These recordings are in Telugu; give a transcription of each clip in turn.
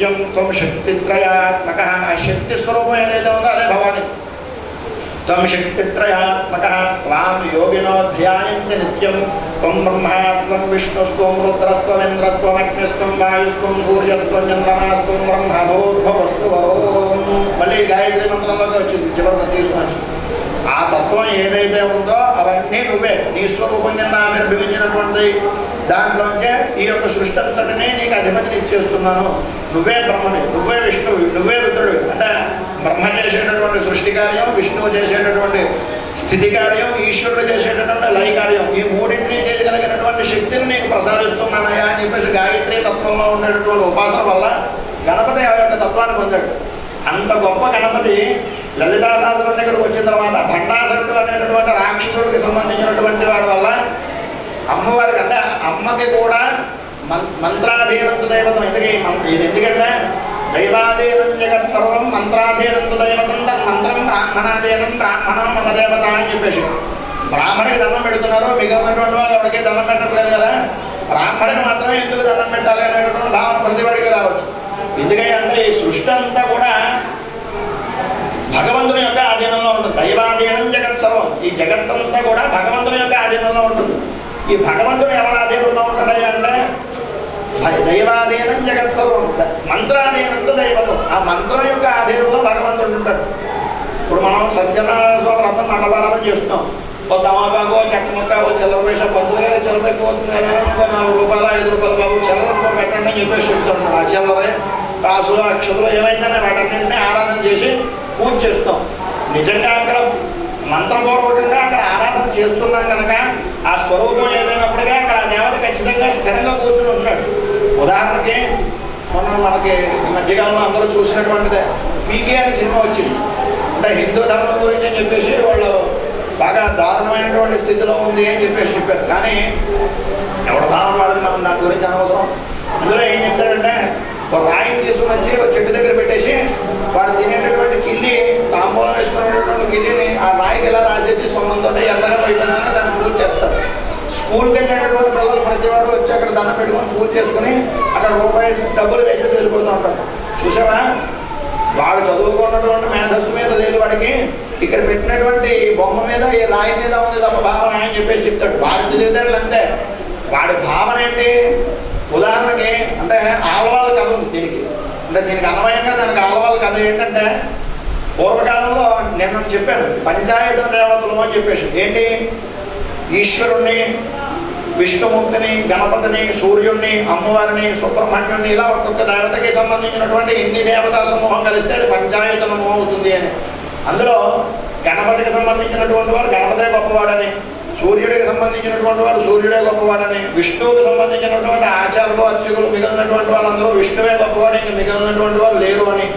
నిత్యం త్వం శక్తిత్రయాత్మకః. శక్తిస్వరూపం ఏదైతే ఉందో అదే భవాని. త్వం శక్తిత్రయాత్మకః త్వాం యోగినో ధ్యాయంతి నిత్యం. త్వం బ్రహ్మా త్వం విష్ణుస్త్వం రుద్రస్త్వం ఇంద్రస్త్వం అగ్నిస్త్వం వాయుస్త్వం సూర్యస్త్వం చంద్రమాస్త్వం బ్రహ్మ భూర్భువస్సువరోం. మళ్ళీ గాయత్రి మంత్రంలోకి వచ్చింది, చివరికి తీసుకొచ్చు. ఆ తత్వం ఏదైతే ఉందో అవన్నీ నువ్వే, నీ స్వరూపం కింద ఆవిర్భవించినటువంటి దాంట్లోంచే ఈ యొక్క సృష్టి అంతటినీ నీకు అధిపతిని ఇచ్చేస్తున్నాను. నువ్వే బ్రహ్మని, నువ్వే విష్ణువు, నువ్వే రుద్రుడు. అంటే బ్రహ్మ చేసేటటువంటి సృష్టి కార్యం, విష్ణువు చేసేటటువంటి స్థితి కార్యం, ఈశ్వరుడు చేసేటటువంటి లయ కార్యం, ఈ మూడింటినీ చేయగలిగినటువంటి శక్తిని నీకు ప్రసాదిస్తున్నానయ్యా అని చెప్పేసి గాయత్రి తత్వంలో ఉండేటటువంటి ఉపాసన వల్ల గణపతి ఆ యొక్క తత్వాన్ని పొందాడు. అంత గొప్ప గణపతి లలితాశాస్త్రం దగ్గరకు వచ్చిన తర్వాత భండాసురుడు అనేటటువంటి రాక్షసుడికి సంబంధించినటువంటి వాడి వల్ల అమ్మవారికి, అంటే అమ్మకి కూడా మంత్రాధీనంతు దైవతం. ఇది ఎందుకంటే దైవాధీనం జగత్ సర్వం మంత్రాధీనంతు దైవతం తన్మంత్రం బ్రాహ్మణాధీనం బ్రాహ్మణం మమ దేవత అని చెప్పేసి బ్రాహ్మడికి దండం పెడుతున్నారు, మిగిలినటువంటి వాళ్ళు ఎవరికి దండం పెట్టట్లేదు కదా. బ్రాహ్మడికి మాత్రమే ఎందుకు దండం పెట్టాలి అనేటటువంటి భావన ప్రతివాడికి రావచ్చు. ఎందుకంటే ఈ సృష్టి అంతా కూడా భగవంతుని యొక్క ఆధీనంలో ఉంటుంది. దైవాధీనం జగత్ సర్వం, ఈ జగత్తంతా కూడా భగవంతుని యొక్క ఆధీనంలో ఉంటుంది. ఈ భగవంతుడు ఎవరి ఆధీనంలో ఉంటాడు అంటే దైవాధీనం జగత్ సర్వం మంత్రాధీనంతో దైవతం. ఆ మంత్రం యొక్క ఆధీనంలో భగవంతుడు ఉంటాడు. ఇప్పుడు మనం సత్యనారాయణ స్వామి వ్రతం మండపారాధన చేస్తున్నాం. ఓ తమాబాగో చెక్క ముక్క ఓ చిల్లర పైసా పంతులు గారి చిల్లర ఎక్కువ అవుతుంది కదా, ఇంకో 4 రూపాయలు 5 రూపాయలు బాబు చిల్లర పెట్టండి అని చెప్పేసి చెప్తున్నాడు. ఆ చిల్లరే కాసులు అక్షతులు ఏమైందనే వాటన్నింటినీ ఆరాధన చేసి పూజ చేస్తాం. నిజంగా అక్కడ మంత్రపూర్వకంగా అక్కడ ఆరాధన చేస్తున్నాం కనుక ఆ స్వరూపం ఏదైనప్పటికీ అక్కడ ఆ దేవత ఖచ్చితంగా స్థిరంగా కూర్చుని ఉన్నాడు. ఉదాహరణకి మనకి ఈ మధ్యకాలంలో అందరూ చూసినటువంటిదే పీకే అనే సినిమా వచ్చింది. అంటే హిందూ ధర్మం గురించి అని చెప్పేసి వాళ్ళు బాగా దారుణమైనటువంటి స్థితిలో ఉంది అని చెప్పేసి చెప్పారు. కానీ ఎవరి భావన వాడిది, మనం దాని గురించి అనవసరం. అందులో ఏం చెప్తాడంటే ఒక రాయిని తీసుకుని వచ్చి ఒక చెట్టు దగ్గర పెట్టేసి వాడు తినేటటువంటి కిల్లి, తాంబూలం వేసుకునేటటువంటి కిల్లిని ఆ రాయికి ఎలా రాసేసి సొమ్మంతో ఎల్లగా అయిపోయినా దాన్ని పూజ చేస్తారు. స్కూల్కి వెళ్ళేటటువంటి పిల్లలు ప్రతివాడు వచ్చి అక్కడ దండం పెట్టుకొని పూజ చేసుకుని అక్కడ రూపాయి డబ్బులు వేసేసి వెళ్ళిపోతూ ఉంటారు. చూసావా, వాడు చదువుకున్నటువంటి మేధస్సు మీద లేదు వాడికి, ఇక్కడ పెట్టినటువంటి బొమ్మ మీద ఈ రాయి మీద ఉంది తప్ప భావన అని చెప్పేసి చెప్తాడు. వాడి తెలివితేటలు అంతే. వాడి భావన ఏంటి? ఉదాహరణకి అంటే ఆలవాళ్ళ కథ ఉంది దీనికి. అంటే దీనికి అన్వయంగా దానికి ఆలవాళ్ళ కథ ఏంటంటే పూర్వకాలంలో నేను చెప్పాను పంచాయతన దేవతలు అని చెప్పేసి. ఏంటి? ఈశ్వరుణ్ణి, విష్ణుమూర్తిని, గణపతిని, సూర్యుడిని, అమ్మవారిని, సుబ్రహ్మణ్యుడిని, ఇలా ఒక్కొక్క దేవతకి సంబంధించినటువంటి ఎన్ని దేవతా సమూహం కలిస్తే అది పంచాయతనము అవుతుంది అని. అందులో గణపతికి సంబంధించినటువంటి వారు గణపతే గొప్పవాడని, సూర్యుడికి సంబంధించినటువంటి వారు సూర్యుడే గొప్పవాడని, విష్ణువుకి సంబంధించినటువంటి ఆచార్యులు అర్చకులు మిగిలినటువంటి వాళ్ళందరూ విష్ణువే గొప్పవాడు, ఇంకా మిగిలినటువంటి వారు లేరు అని,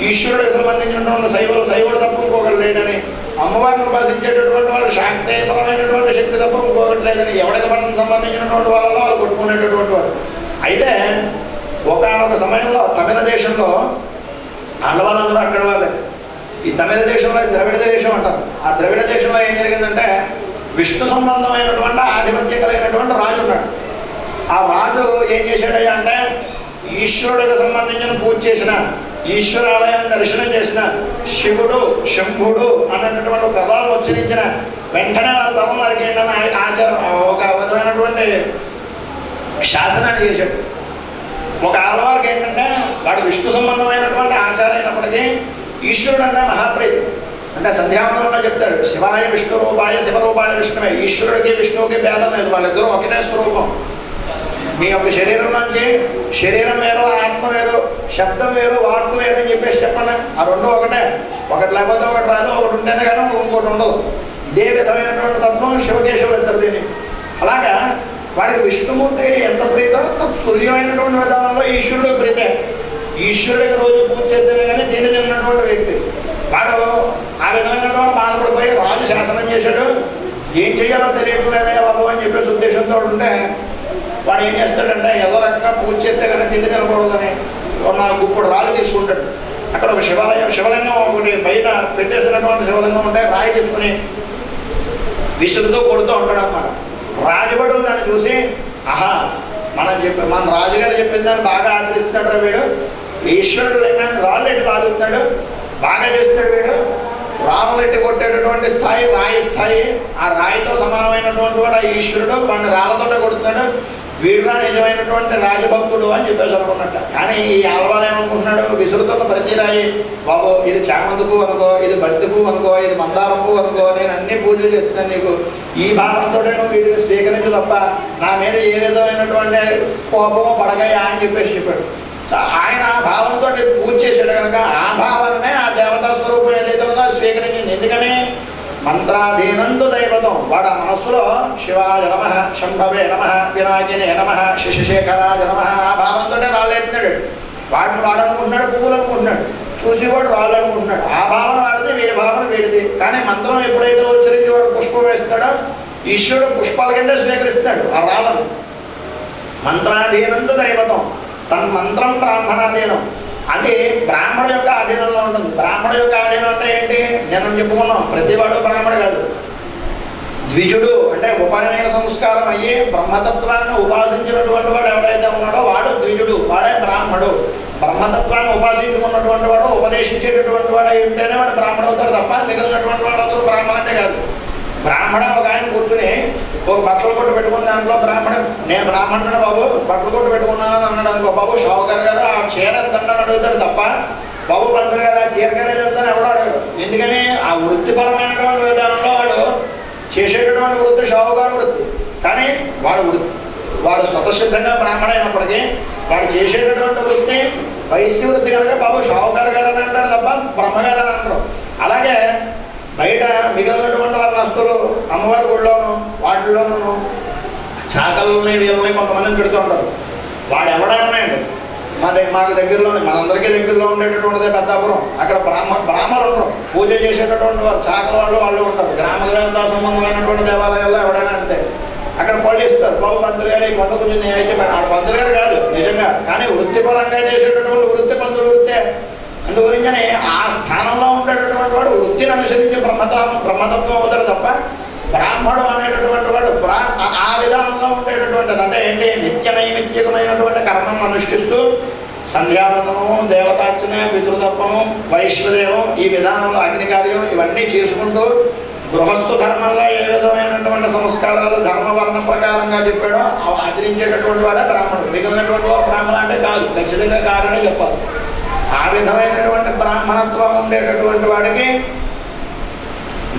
ఈశ్వరుడికి సంబంధించినటువంటి శైవుడు తప్ప ఇంకొకటి లేడని, అమ్మవారిని ఉపాసించేటటువంటి వాళ్ళు శాక్తేయపరమైనటువంటి శక్తి తప్ప ఇంకొకటి లేదని, ఎవరికి మనం సంబంధించినటువంటి వాళ్ళలో వాళ్ళు కొట్టుకునేటటువంటి వారు. అయితే ఒకనొక సమయంలో తమిళ దేశంలో ఆడవాళ్ళందరూ అక్కడ వాళ్ళే. ఈ తమిళ దేశంలో ద్రవిడ దేశం అంటారు. ఆ ద్రవిడ దేశంలో ఏం జరిగిందంటే విష్ణు సంబంధమైనటువంటి ఆధిపత్యం కలిగినటువంటి రాజు ఉన్నాడు. ఆ రాజు ఏం చేశాడయ్యా అంటే ఈశ్వరుడికి సంబంధించిన పూజ చేసిన, ఈశ్వరాలయాన్ని దర్శనం చేసిన, శివుడు శంభుడు అన్నటువంటి పదాలను ఉచ్చరించిన వెంటనే వాళ్ళ తమ వారికి ఏంటన్నా ఆచారం ఒక విధమైనటువంటి శాసనాన్ని చేశాడు. ఒక ఆడవారికి ఏంటంటే వాడు విష్ణు సంబంధమైనటువంటి ఆచారం అయినప్పటికీ ఈశ్వరుడు అంటే మహాప్రీతి. అంటే సంధ్యావందనంలో చెప్తాడు శివాయ విష్ణు రూపాయ శివరూపాయ విష్ణువే. ఈశ్వరుడికి విష్ణువుకి భేదం లేదు, వాళ్ళిద్దరూ ఒకటే స్వరూపం. మీ యొక్క శరీరం నుంచి శరీరం వేరు, ఆత్మ వేరు, శబ్దం వేరు, వాక్కు వేరు అని చెప్పేసి చెప్పండి. ఆ రెండు ఒకటే. ఒకటి లేకపోతే ఒకటి రాదు, ఒకటి ఉంటేనే కానీ ఇంకోటి ఉండదు. ఇదే విధమైనటువంటి తత్వం శివకేశవులు ఇద్దరు దీన్ని. అలాగా వాడికి విష్ణుమూర్తి ఎంత ప్రీతో తుల్యమైనటువంటి విధానంలో ఈశ్వరుడు ప్రీతే. ఈశ్వరుడికి రోజు పూజ చేస్తేనే కానీ తిండి తిన్నటువంటి వ్యక్తి వాడు ఆ విధమైనటువంటి బాధపడిపోయి రాజు శాసనం చేశాడు. ఏం చేయాలో తెలియట్లేదే బాబు అని చెప్పేసి ఉద్దేశంతో ఉంటే వాడు ఏం చేస్తాడంటే ఏదో రకంగా పూజ చేస్తే కానీ తిండి తినకూడదని నా గుప్పుడు రాళ్ళు తీసుకుంటాడు. అక్కడ ఒక శివలింగం ఒకటి బయట పెట్టేసినటువంటి శివలింగం ఉంటే రాయి తీసుకుని విసురుతో కొడుతూ ఉంటాడు అన్నమాట. రాజభటులు దాన్ని చూసి ఆహా మన రాజుగారు చెప్పిన దాన్ని బాగా ఆచరిస్తున్నాడు వీడు, ఈశ్వరుడు లింగాన్ని రాళ్ళు ఎట్టి కాదుతున్నాడు, బాగా చేస్తాడు వీడు. రాళ్ళు ఎట్టి కొట్టేటటువంటి స్థాయి రాయి స్థాయి, ఆ రాయితో సమానమైనటువంటి వాడు ఆ ఈశ్వరుడు, వాడిని రాళ్ళతోటే కొడుతున్నాడు. వీడురా నిజమైనటువంటి రాజభక్తుడు అని చెప్పేసి అనుకున్నట్ట. కానీ ఈ ఆల్వాలు ఏమనుకుంటున్నాడు, విసురుతున్న ప్రతి రాయి, బాబు ఇది చామంతి పువ్వు అనుకో, ఇది బంతి పువ్వు అనుకో, ఇది మందారం పువ్వు అనుకో, నేను అన్ని పూజలు చేస్తాను నీకు, ఈ భావంతో నువ్వు వీటిని స్వీకరించు తప్ప నా మీద ఏ విధమైనటువంటి కోపము పడగయా అని చెప్పేసి చెప్పాడు. ఆయన ఆ భావంతో పూజ చేశాడు కనుక ఆ భావననే ఆ దేవతా స్వరూపం ఏదైతే ఉందో స్వీకరించింది. ఎందుకని మంత్రాధీనందు దైవతం, వాడు ఆ మనస్సులో శివాయ నమః, శంభవే నమః, వినాయకినే నమః, శశిశేఖరాయ నమః ఆ భావంతో రాళ్ళు ఎత్తున్నాడు. వాడిని వాడు అనుకుంటున్నాడు, పువ్వులు అనుకుంటున్నాడు, చూసి వాడు రాళ్ళు అనుకుంటున్నాడు. ఆ భావన వాడిది, వీడి భావన వీడిది. కానీ మంత్రం ఎప్పుడైతే ఉచ్చరించి వాడు పుష్పం వేస్తాడో ఈశ్వరుడు పుష్పాల కింద స్వీకరిస్తాడు ఆ రాళ్ళని. మంత్రాధీనందు దైవతం, తన మంత్రం బ్రాహ్మణాధీనం, అది బ్రాహ్మణ యొక్క ఆధీనంలో ఉంటుంది. బ్రాహ్మణ యొక్క ఆధీనం అంటే ఏంటి, నేను చెప్పుకున్నాం, ప్రతివాడు బ్రాహ్మణ కాదు. ద్విజుడు అంటే ఉపనయన సంస్కారం అయ్యి బ్రహ్మతత్వాన్ని ఉపాసించినటువంటి వాడు ఎవడైతే ఉన్నాడో వాడు ద్విజుడు, వాడే బ్రాహ్మడు. బ్రహ్మతత్వాన్ని ఉపాసించుకున్నటువంటి వాడు, ఉపదేశించేటటువంటి వాడు అయి ఉంటేనే వాడు బ్రాహ్మణ అవుతాడు తప్ప మిగిలినటువంటి వాళ్ళందరూ బ్రాహ్మణ అంటే కాదు. బ్రాహ్మణ ఒక ఆయన కూర్చుని ఒక బట్టల కొట్టు పెట్టుకుని దాంట్లో బ్రాహ్మణ, నేను బ్రాహ్మణుడు బాబు బట్టల కొట్టు పెట్టుకున్నానని అన్నాడు అనుకో, బాబు షావుకారు గారు ఆ చీర ఎంతంటని అడుగుతాడు తప్ప బాబు పంతులు గారు ఆ చీర గారు ఎంతని ఎవడో అడగడు. ఎందుకని ఆ వృత్తిపరమైనటువంటి విధానంలో వాడు చేసేటటువంటి వృత్తి షావుకారు వృత్తి. కానీ వాడు స్వతసిద్ధంగా బ్రాహ్మణ అయినప్పటికీ వాడు చేసేటటువంటి వృత్తి వైశ్య వృత్తి కనుక బాబు షావుకారు గారు అని అంటాడు తప్ప బ్రహ్మగారు అని అంటారు. అలాగే బయట మిగిలినటువంటి వర్ణస్తులు అమ్మవారి గుళ్ళోను వాటిల్లోనూ చాకల్ని వీళ్ళని కొంతమందిని పెడుతూ ఉంటారు. వాడు ఎవడన్నాయండి మాకు దగ్గరలోనే, మనందరికీ దగ్గరలో ఉండేటటువంటిదే పెద్దాపురం. అక్కడ బ్రాహ్మణులు ఉండరు, పూజ చేసేటటువంటి వారు చాకల వాళ్ళు ఉంటారు. గ్రామ దేవతా సంబంధమైనటువంటి దేవాలయాల్లో ఎవడైనా అంతే. అక్కడ పళ్ళు ఇస్తారు, బాబు పంతులు గారు ఈ పండుగ గురించి నేనైతే ఆడ పంతులు గారు కాదు నిజంగా, కానీ వృత్తిపరంగా చేసేటటువంటి వృత్తి పంతులు వృత్తే. అందుగురించని ఆ స్థానంలో ఉండేటటువంటి వాడు వృత్తిని అనుసరించి బ్రహ్మతత్వం అవుతాడు తప్ప బ్రాహ్మణుడు అనేటటువంటి వాడు ఆ విధానంలో ఉండేటటువంటిది. అంటే ఏంటి, నిత్య నైమిత్యకమైనటువంటి కర్మం అనుష్ఠిస్తూ సంధ్యావందనము, దేవతార్చన, పితృతర్పణం, వైశ్వదేవం, ఈ విధానంలో అగ్ని కార్యం ఇవన్నీ చేసుకుంటూ గృహస్థు ధర్మంలో ఏ విధమైనటువంటి సంస్కారాలు ధర్మవర్ణ ప్రకారంగా చెప్పాడో ఆచరించేటటువంటి వాడే బ్రాహ్మణుడు. మిగిలినటువంటి బ్రాహ్మణ అంటే కాదు, ఖచ్చితంగా కారణం చెప్పాలి. ఆ విధమైనటువంటి బ్రాహ్మణత్వం ఉండేటటువంటి వాడికి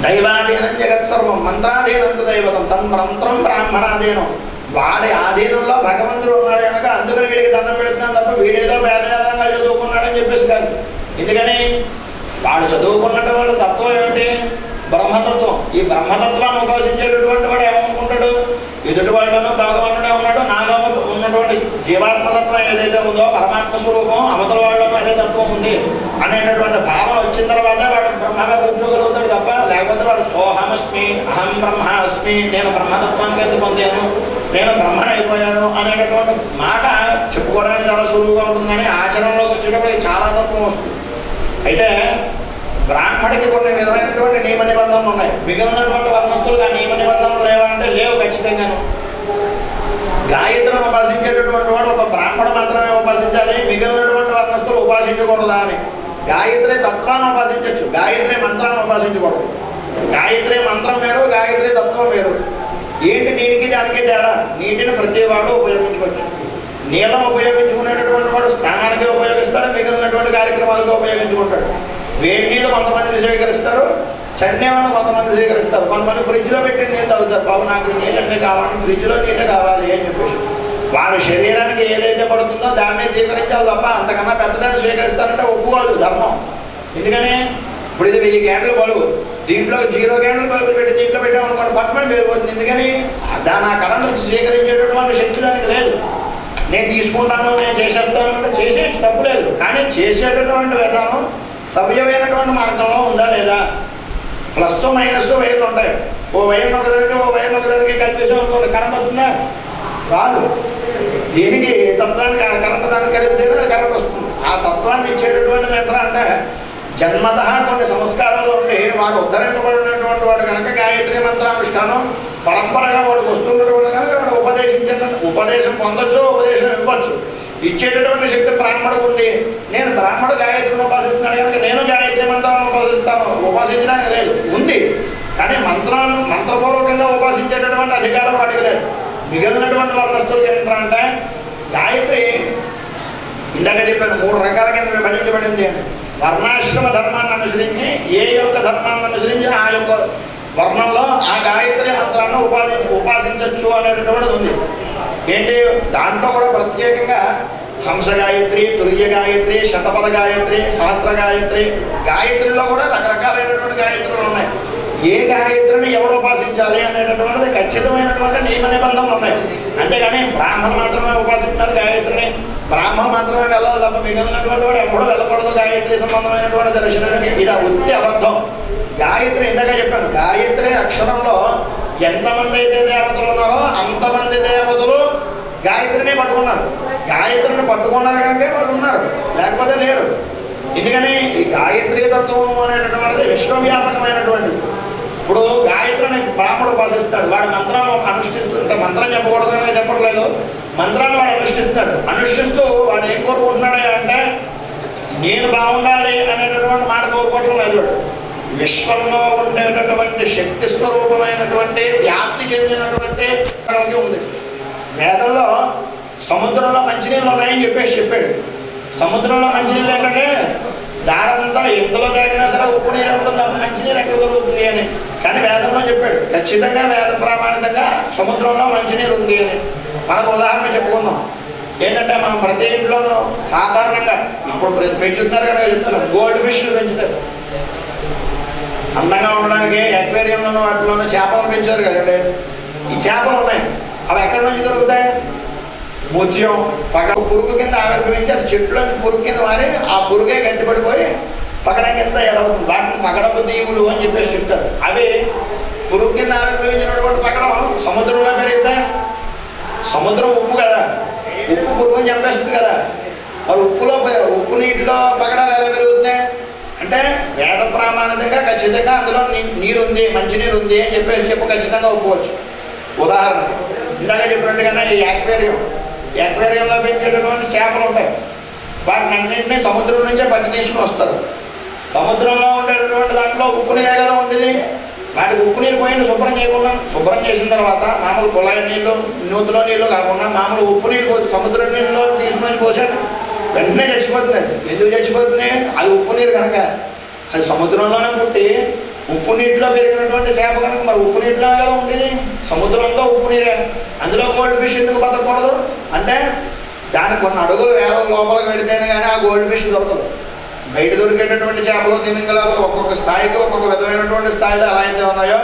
దైవాధీనం జగత్సర్వం, మంత్రాధీనంత దైవతం, తన మంత్రం బ్రాహ్మణాధీనం, వాడి ఆధీనంలో భగవంతుడు ఉన్నాడు కనుక అందుకని వీడికి దండం పెడుతున్నాను తప్ప వీడేదో వేదవేదంగా చదువుకున్నాడని చెప్పేసి కాదు. ఎందుకని వాడు చదువుకున్నటువంటి తత్వం ఏమిటి, బ్రహ్మతత్వం. ఈ బ్రహ్మతత్వాన్ని ఉపాసించేటటువంటి వాడు ఏమనుకుంటాడు, ఎదుటి వాళ్ళను భగవంతుడే ఉన్నాడు, నాలో ఉన్నటువంటి జీవాత్మతత్వం ఏదైతే ఉందో పరమాత్మ స్వరూపం, అవతల వాళ్ళలో అదే తత్వం ఉంది అనేటటువంటి భావన వచ్చిన తర్వాత వాడు బ్రహ్మగా కూర్చోగలుగుతాడు తప్ప లేకపోతే వాడు సోహమస్మి, అహం బ్రహ్మ అస్మి, నేను బ్రహ్మతత్వానికి ఎందుకు పొందాను, నేను బ్రహ్మణ అయిపోయాను అనేటటువంటి మాట చెప్పుకోవడానికి చాలా సులువుగా ఉంటుంది. కానీ ఆచరణలోకి వచ్చేటప్పుడు చాలా తత్వం వస్తుంది. అయితే బ్రాహ్మడికి కొన్ని విధమైనటువంటి నియమ నిబంధనలు ఉన్నాయి. మిగిలినటువంటి వర్ణస్తులకు ఆ నియమ నిబంధనలు లేవా అంటే లేవు ఖచ్చితంగాను. గాయత్రిని ఉపాసించేటటువంటి వాడు ఒక బ్రాహ్మణ మాత్రమే ఉపాసించాలి, మిగిలినటువంటి వర్ణస్తులు ఉపాసించకూడదా అని. గాయత్రి తత్వాన్ని ఉపాసించవచ్చు, గాయత్రి మంత్రాన్ని ఉపాసించకూడదు. గాయత్రి మంత్రం వేరు, గాయత్రి తత్వం వేరు. ఏంటి దీనికి దానికి తేడా, నీటిని ప్రతి వాడు ఉపయోగించుకోవచ్చు. నీళ్ళం ఉపయోగించుకునేటటువంటి వాడు స్నానానికి ఉపయోగిస్తాడు, మిగిలినటువంటి కార్యక్రమాలకు ఉపయోగించుకుంటాడు. వేడి నీళ్ళు కొంతమంది స్వీకరిస్తారు, చన్నీళ్ళను కొంతమంది స్వీకరిస్తారు. కొంతమంది ఫ్రిడ్జ్లో పెట్టి నీళ్ళు తాగుతారు. బాబు నాకు నీళ్ళన్నీ కావాలని ఫ్రిడ్జ్లో నీళ్ళు కావాలి అని చెప్పేసి వారి శరీరానికి ఏదైతే పడుతుందో దాన్నే స్వీకరించాలి తప్ప అంతకన్నా పెద్దదాన్ని స్వీకరిస్తారంటే ఒప్పుకోదు ధర్మం. ఎందుకని ఇప్పుడు ఇది 1000 క్యాండిల్ బల్బు, దీంట్లో 0 క్యాండిల్ బల్బు పెట్టి దీంట్లో పెట్టామనుకోండి పట్టుమని వెళ్ళిపోతుంది. ఎందుకని దాని ఆ కరెంటు స్వీకరించేటటువంటి శక్తి దానికి లేదు. నేను తీసుకుంటాను, నేను చేసేస్తాను అంటే చేసేది తప్పు లేదు, కానీ చేసేటటువంటి విధానం సవ్యమైనటువంటి మార్గంలో ఉందా లేదా. ప్లస్ మైనస్ వైర్లు ఉంటాయి, ఓ వైర్ ఒకదానికి ఓ వైర్ ఒకదానికి కలిపేసాం అనుకోండి కరెంట్ వస్తుందా, రాదు. దీనికి తత్వానికి ఆ కరెంట్ దానికి కలిపితేనే కరెంట్ వస్తుంది. ఆ తత్వాన్ని ఇచ్చేటటువంటిది ఏంటంటే అంటే జన్మత కొన్ని సంస్కారాలు ఉండి వారు ఉద్ధరింపబడినటువంటి వాడు కనుక గాయత్రి మంత్రానుష్ఠానం పరంపరగా వాడికి వస్తున్నటువంటి కనుక వాడు ఉపదేశం పొందొచ్చు, ఉపదేశం ఇవ్వచ్చు. ఇచ్చేటటువంటి శక్తి బ్రాహ్మణుడు ఉంది. నేను బ్రాహ్మణుడు గాయత్రిని ఉపాసిస్తున్నాను కనుక నేను గాయత్రి మంత్రాలను ఉపాసిస్తాను, ఉపాసించడానికి లేదు, ఉంది. కానీ మంత్రపూర్వకంగా ఉపాసించేటటువంటి అధికారం వాడికి లేదు. మిగిలినటువంటి వర్ణస్తులు ఏంటంటే గాయత్రి ఇందాక చెప్పాను 3 రకాల కింద విభజించబడింది. వర్ణాశ్రమ ధర్మాన్ని అనుసరించి ఏ యొక్క ధర్మాన్ని అనుసరించి ఆ యొక్క వర్ణంలో ఆ గాయత్రి మంత్రాన్ని ఉపాసించవచ్చు అనేటటువంటిది ఉంది. ఏంటి దాంట్లో కూడా ప్రత్యేకంగా హంస గాయత్రి, తుల్య గాయత్రి, శతపథ గాయత్రి, సహస్ర గాయత్రి, గాయత్రిలో కూడా రకరకాలైనటువంటి గాయత్రులు ఉన్నాయి. ఏ గాయత్రిని ఎవరు ఉపాసించాలి అనేటటువంటిది ఖచ్చితమైనటువంటి నియమ నిబంధనలు ఉన్నాయి. అంతేగాని బ్రాహ్మణులు మాత్రమే ఉపాసిస్తారు గాయత్రిని, బ్రాహ్మణులు మాత్రమే వెళ్ళాలి తప్ప మిగిలినటువంటి వాడు ఎప్పుడూ వెళ్ళకూడదు గాయత్రి సంబంధమైనటువంటి దర్శనానికి. ఇది ఉత్తి అబద్ధం. గాయత్రి ఇందాక చెప్పాను, గాయత్రి అక్షరంలో ఎంతమంది అయితే దేవతలు ఉన్నారో అంతమంది దేవతలు గాయత్రిని పట్టుకున్నారు. గాయత్రిని పట్టుకున్నారు కనుక వాళ్ళు ఉన్నారు, లేకపోతే లేరు. ఎందుకని ఈ గాయత్రి తత్వం అనేటటువంటిది విశ్వవ్యాపకమైనటువంటిది. ఇప్పుడు గాయత్రిని బ్రాహ్మణుడు ఉపాసిస్తాడు, వాడు మంత్రం అనుష్ఠిస్తుంటే, మంత్రం చెప్పకూడదు అని చెప్పట్లేదు, మంత్రాన్ని వాడు అనుష్ఠిస్తూ వాడు ఏం కోరుకుంటున్నాడు అంటే నేను బాగుండాలి అనేటటువంటి మాట కోరుకోవటం లేదు. వాడు విశ్వంలో ఉండేటటువంటి శక్తి స్వరూపమైనటువంటి వ్యాప్తి చెందినటువంటి ఉంది. వేదంలో సముద్రంలో మంచినీళ్ళు ఉన్నాయని చెప్పాడు. సముద్రంలో మంచినీళ్ళు ఏంటంటే దారంతా ఎందులో తాగినా సరే ఉప్పు నీరు ఉంటుంది, అప్పుడు మంచినీరు ఎక్కడ దొరుకుతుంది అని. కానీ వేదంలో చెప్పాడు ఖచ్చితంగా వేద ప్రామాణికంగా సముద్రంలో మంచినీరు ఉంది అని. మనకు ఉదాహరణ చెప్పుకుందాం. ఏంటంటే మనం ప్రతి ఇంట్లోనూ సాధారణంగా ఇప్పుడు పెంచుతున్నారు కనుక చెప్తున్నారు, గోల్డ్ ఫిష్లు పెంచుతారు. అందంగా ఉండడానికి అక్వేరియంలోనూ వాటిలోనూ చేపలు పెంచారు కదండి. ఈ చేపలు ఉన్నాయి, అవి ఎక్కడి నుంచి దొరుకుతాయి? ముత్యం పురుగు కింద ఆవిర్భవించి అది చెట్లోంచి పురుగు కింద మారి ఆ పురుగే గట్టిపడిపోయి పగడ కింద ఎలవుతుంది. వాటిని పగడపు దీవులు అని చెప్పేసి చెప్తారు. అవి పురుగు కింద ఆవిర్భవించినటువంటి పగడం సముద్రంలో పెరుగుతాయి. సముద్రం ఉప్పు కదా, ఉప్పు పురుగుని చంపేస్తుంది కదా. మరి ఉప్పు నీటిలో పగడాలు ఎలా పెరుగుతున్నాయి అంటే వేద ప్రామాణికంగా ఖచ్చితంగా అందులో నీరుంది, మంచినీరు ఉంది అని చెప్పి ఖచ్చితంగా ఒప్పుకోవచ్చు. ఉదాహరణకి ఇందాక చెప్పినట్టుగానే ఈ యాక్వేరియంలో పెంచేటటువంటి చేపలు ఉంటాయి. వాటిని అన్నింటినీ సముద్రం నుంచే పట్టి తీసుకుని వస్తారు. సముద్రంలో ఉండేటటువంటి దాంట్లో ఉప్పు నీరే కదా ఉండేది. వాటికి ఉప్పు నీరు పోయింది శుభ్రం చేసిన తర్వాత మామూలు కుళాయి నీళ్ళు, నూతులో నీళ్ళు కాకుండా మామూలు ఉప్పు నీరు పోసి సముద్రం నీళ్ళలో తీసుకుని పోసాడు, వెంటనే చచ్చిపోతుంది. ఎందుకు చచ్చిపోతుంది? అది ఉప్పు నీరు కనుక. అది సముద్రంలోనే పుట్టి ఉప్పు నీటిలో పెరిగినటువంటి చేప కనుక మరి ఉప్పు నీటిలో కదా ఉండేది. సముద్రంలో ఉప్పు నీరే, అందులో గోల్డ్ ఫిష్ ఎందుకు బతకూడదు అంటే దానికి కొన్ని అడుగులు వేల లోపలికి పెడితేనే కానీ ఆ గోల్డ్ ఫిష్ దొరకదు. బయట దొరికేటటువంటి చేపలు, తిమింగలాలు ఒక్కొక్క స్థాయికి ఒక్కొక్క విధమైనటువంటి స్థాయిలో ఎలా అయితే ఉన్నాయో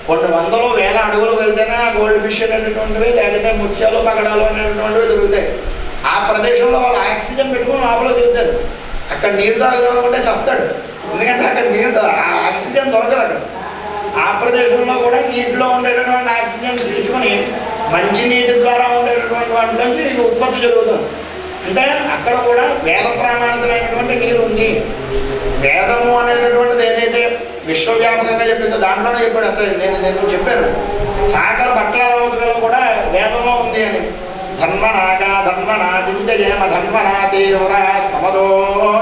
కొన్ని వందలు వేల అడుగులు వెళ్తేనే ఆ గోల్డ్ ఫిష్ అనేటటువంటివి లేదంటే ముత్యాలు పగడాలు అనేటటువంటివి దొరుకుతాయి. ఆ ప్రదేశంలో వాళ్ళు ఆక్సిజన్ పెట్టుకుని లోపల దిగుతారు. అక్కడ నీరు తాగుదామనుకుంటే చస్తాడు, ఎందుకంటే అక్కడ నీరు ఆక్సిజన్ దొరకదు. అక్కడ ఆ ప్రదేశంలో కూడా నీటిలో ఉండేటటువంటి ఆక్సిజన్ తీసుకుని మంచి నీటి ద్వారా ఉండేటటువంటి వాటిలోంచి ఉత్పత్తి జరుగుతుంది. అంటే అక్కడ కూడా వేద ప్రామాణికమైనటువంటి నీరు ఉంది. వేదము అనేటటువంటిది ఏదైతే విశ్వవ్యాపకంగా చెప్పిందో దాంట్లోనే చెప్పాడు. అంతే నేను చెప్పాను, చాకల బట్టల అవతలలో కూడా వేదంలో ఉంది అని. ధన్వనాగా ధన్వనాదింజయేమ ధన్వనా తీవ్ర సమదో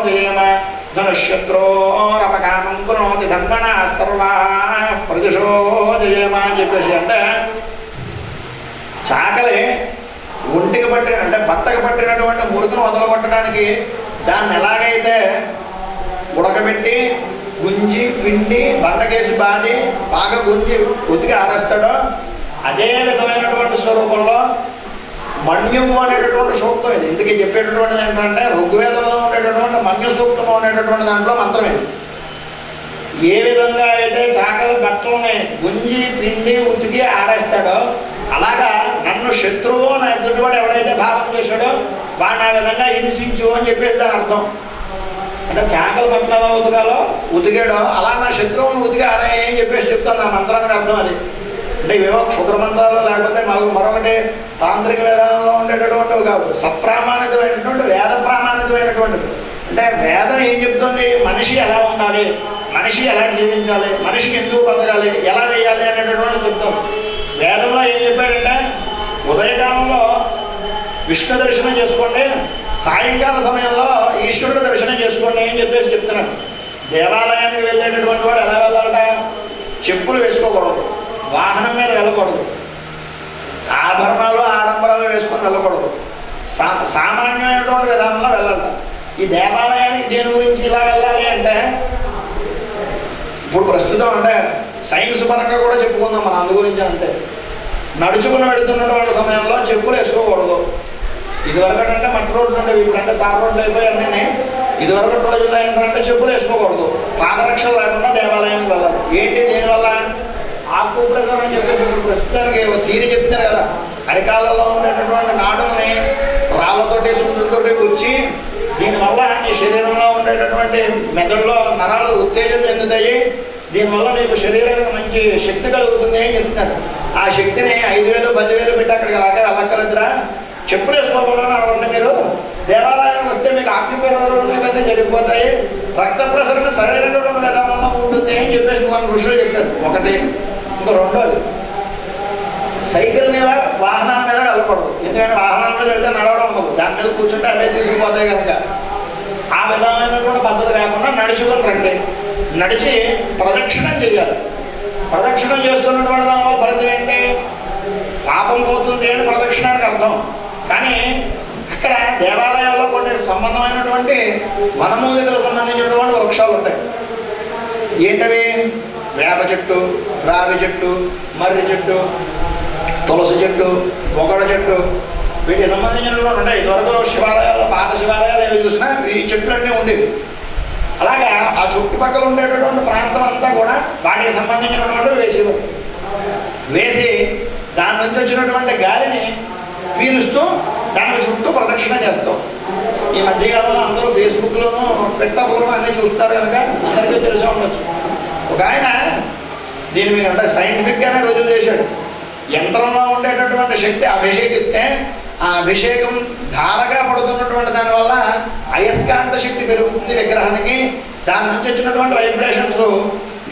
జయేమ ధనుశత్రోరపకామం కునోతి ధన్వనా సర్వా ప్రజుషో జయేమ అని చెప్పేసి. అంటే చాకలి ఒంటికి పట్టిన అంటే బట్టకు పట్టినటువంటి మురుగును వదలగొట్టడానికి దాన్ని ఎలాగైతే ఉడకబెట్టి గుంజి పిండి బండకేసి బాది బాగా గుంజి ఉతికి ఆరేస్తాడో అదే విధమైనటువంటి స్వరూపంలో మన్యుము అనేటటువంటి సూక్తం ఇది. ఇందుకే చెప్పేటటువంటిది ఏంటంటే ఋగ్వేదంలో ఉండేటటువంటి మన్యు సూక్తము అనేటటువంటి దాంట్లో మంత్రం ఇది. ఏ విధంగా అయితే చాకల బట్టలని గుంజి పిండి ఉతికి ఆరేస్తాడో అలాగా నన్ను శత్రువు నా ఎదుటివాడు ఎవడైతే భావం చేశాడో వాడిని ఆ విధంగా హింసించు అని చెప్పేసి దాని అర్థం. అంటే చాకల బట్టల ఉతకాలో ఉతికాడో అలా నా శత్రువును ఉతికి ఆరాయి అని చెప్పేసి చెప్తాను నా మంత్రానికి అర్థం అది. అంటే ఇవేవో క్షుద్ర మంత్రాలు లేకపోతే మరొకటి తాంత్రిక వేదంలో ఉండేటటువంటివి కాదు, సప్రామాణితమైనటువంటి వేద ప్రామాణితమైనటువంటిది. అంటే వేదం ఏం చెప్తుంది? మనిషి ఎలా ఉండాలి, మనిషి ఎలా జీవించాలి, మనిషికి ఎందుకు బతకాలి, ఎలా వేయాలి అనేటటువంటి చెప్తాం. వేదంలో ఏం చెప్పాడంటే ఉదయకాలంలో విష్ణు దర్శనం చేసుకోండి, సాయంకాల సమయంలో ఈశ్వరుడు దర్శనం చేసుకోండి అని చెప్పేసి చెప్తున్నాను. దేవాలయానికి వెళ్ళేటటువంటి వాడు ఎలా వెళ్ళాలట? చెప్పులు వేసుకోకూడదు, వాహనం మీద వెళ్ళకూడదు, ఆభరణాలు ఆడంబరాలు వేసుకొని వెళ్ళకూడదు, సామాన్యమైనటువంటి విధానంలో వెళ్ళాలట. ఈ దేవాలయానికి దేని గురించి ఇలా వెళ్ళాలి అంటే ఇప్పుడు ప్రస్తుతం అంటే సైన్స్ పరంగా కూడా చెప్పుకుందాం మనం అందు గురించి. అంతే, నడుచుకుని వెళుతున్నటువంటి సమయంలో చెప్పులు వేసుకోకూడదు. ఇదివరకు అంటే మట్టి రోడ్లు ఉండేవి, ఇప్పుడంటే తార రోడ్లు అయిపోయి అన్నీ. ఇదివరకు రోజుల్లో ఏంటంటే చెప్పులు వేసుకోకూడదు, పాదరక్షలు లేకుండా దేవాలయానికి వెళ్ళాలి. ఏంటి దీనివల్ల? ఆకుప్రకారం అని చెప్పేసి ప్రస్తుతానికి తీరి చెప్తారు కదా, అరికాలలో ఉండేటటువంటి నాడుల్ని రాళ్ళతోటి సూదులతోటి గుచ్చి దీనివల్ల నీ శరీరంలో ఉండేటటువంటి మెదడులో నరాలు ఉత్తేజం చెందుతాయి, దీనివల్ల నీకు శరీరానికి మంచి శక్తి కలుగుతుంది అని చెప్తున్నారు. ఆ శక్తిని 5,000 10,000 పెట్టి అక్కడికి అలాగే వెళ్ళక్కర్లేదురా, చెప్పులు వేసుకోకుండా నడవండి. మీరు దేవాలయానికి వస్తే మీకు ఆక్యుపేరలు ఇవన్నీ జరిగిపోతాయి, రక్త ప్రసరణ సరైనటువంటి విధానంలో ఉంటుంది అని చెప్పేసి మన ఋషులు చెప్పారు. ఒకటి. ఇంకా రెండోది, సైకిల్ మీద వాహనాల మీద వెళ్ళకూడదు. ఎందుకంటే వాహనాల మీద వెళ్తే నడవడం ఉండదు, దాని మీద కూర్చుంటే అవే తీసుకుపోతాయి కనుక ఆ విధమైనటువంటి పద్ధతి కాకుండా నడుచుకొని రండి. నడిచి ప్రదక్షిణం చేయాలి. ప్రదక్షిణం చేస్తున్నటువంటి దానివల్ల ఫలితం ఏంటి? పాపం పోతుంది అని ప్రదక్షిణానికి అర్థం. కానీ అక్కడ దేవాలయాల్లో కొన్ని సంబంధమైనటువంటి వనమూలికలకు సంబంధించినటువంటి వృక్షాలు ఉంటాయి. ఏంటవి? వేప చెట్టు, రావి చెట్టు, మర్రి చెట్టు, తులసి చెట్టు, ఒకడ చెట్టు, వీటికి సంబంధించినటువంటి ఉంటాయి. ఇదివరకు శివాలయాల్లో, పాత శివాలయాలు ఏవి చూసినా ఈ చెట్లన్నీ ఉండేవి. అలాగా ఆ చుట్టుపక్కల ఉండేటటువంటి ప్రాంతం అంతా కూడా వాటికి సంబంధించినటువంటి వేసేవారు. వేసి దాని నుంచి వచ్చినటువంటి గాలిని పీలుస్తూ దానికి చుట్టూ ప్రదక్షిణ చేస్తాం. ఈ మధ్యకాలంలో అందరూ ఫేస్బుక్లోనూ ట్విట్టర్లోనూ అన్నీ చూస్తారు కనుక అందరికీ తెలిసి ఉండొచ్చు. ఒక ఆయన దీని మీద అంటే సైంటిఫిక్గానే రుజువు చేశాడు. యంత్రంలో ఉండేటటువంటి శక్తి అభిషేకిస్తే ఆ అభిషేకం ధారగా పడుతున్నటువంటి దానివల్ల అయస్కాంత శక్తి పెరుగుతుంది విగ్రహానికి. దాని నుంచి వచ్చినటువంటి వైబ్రేషన్స్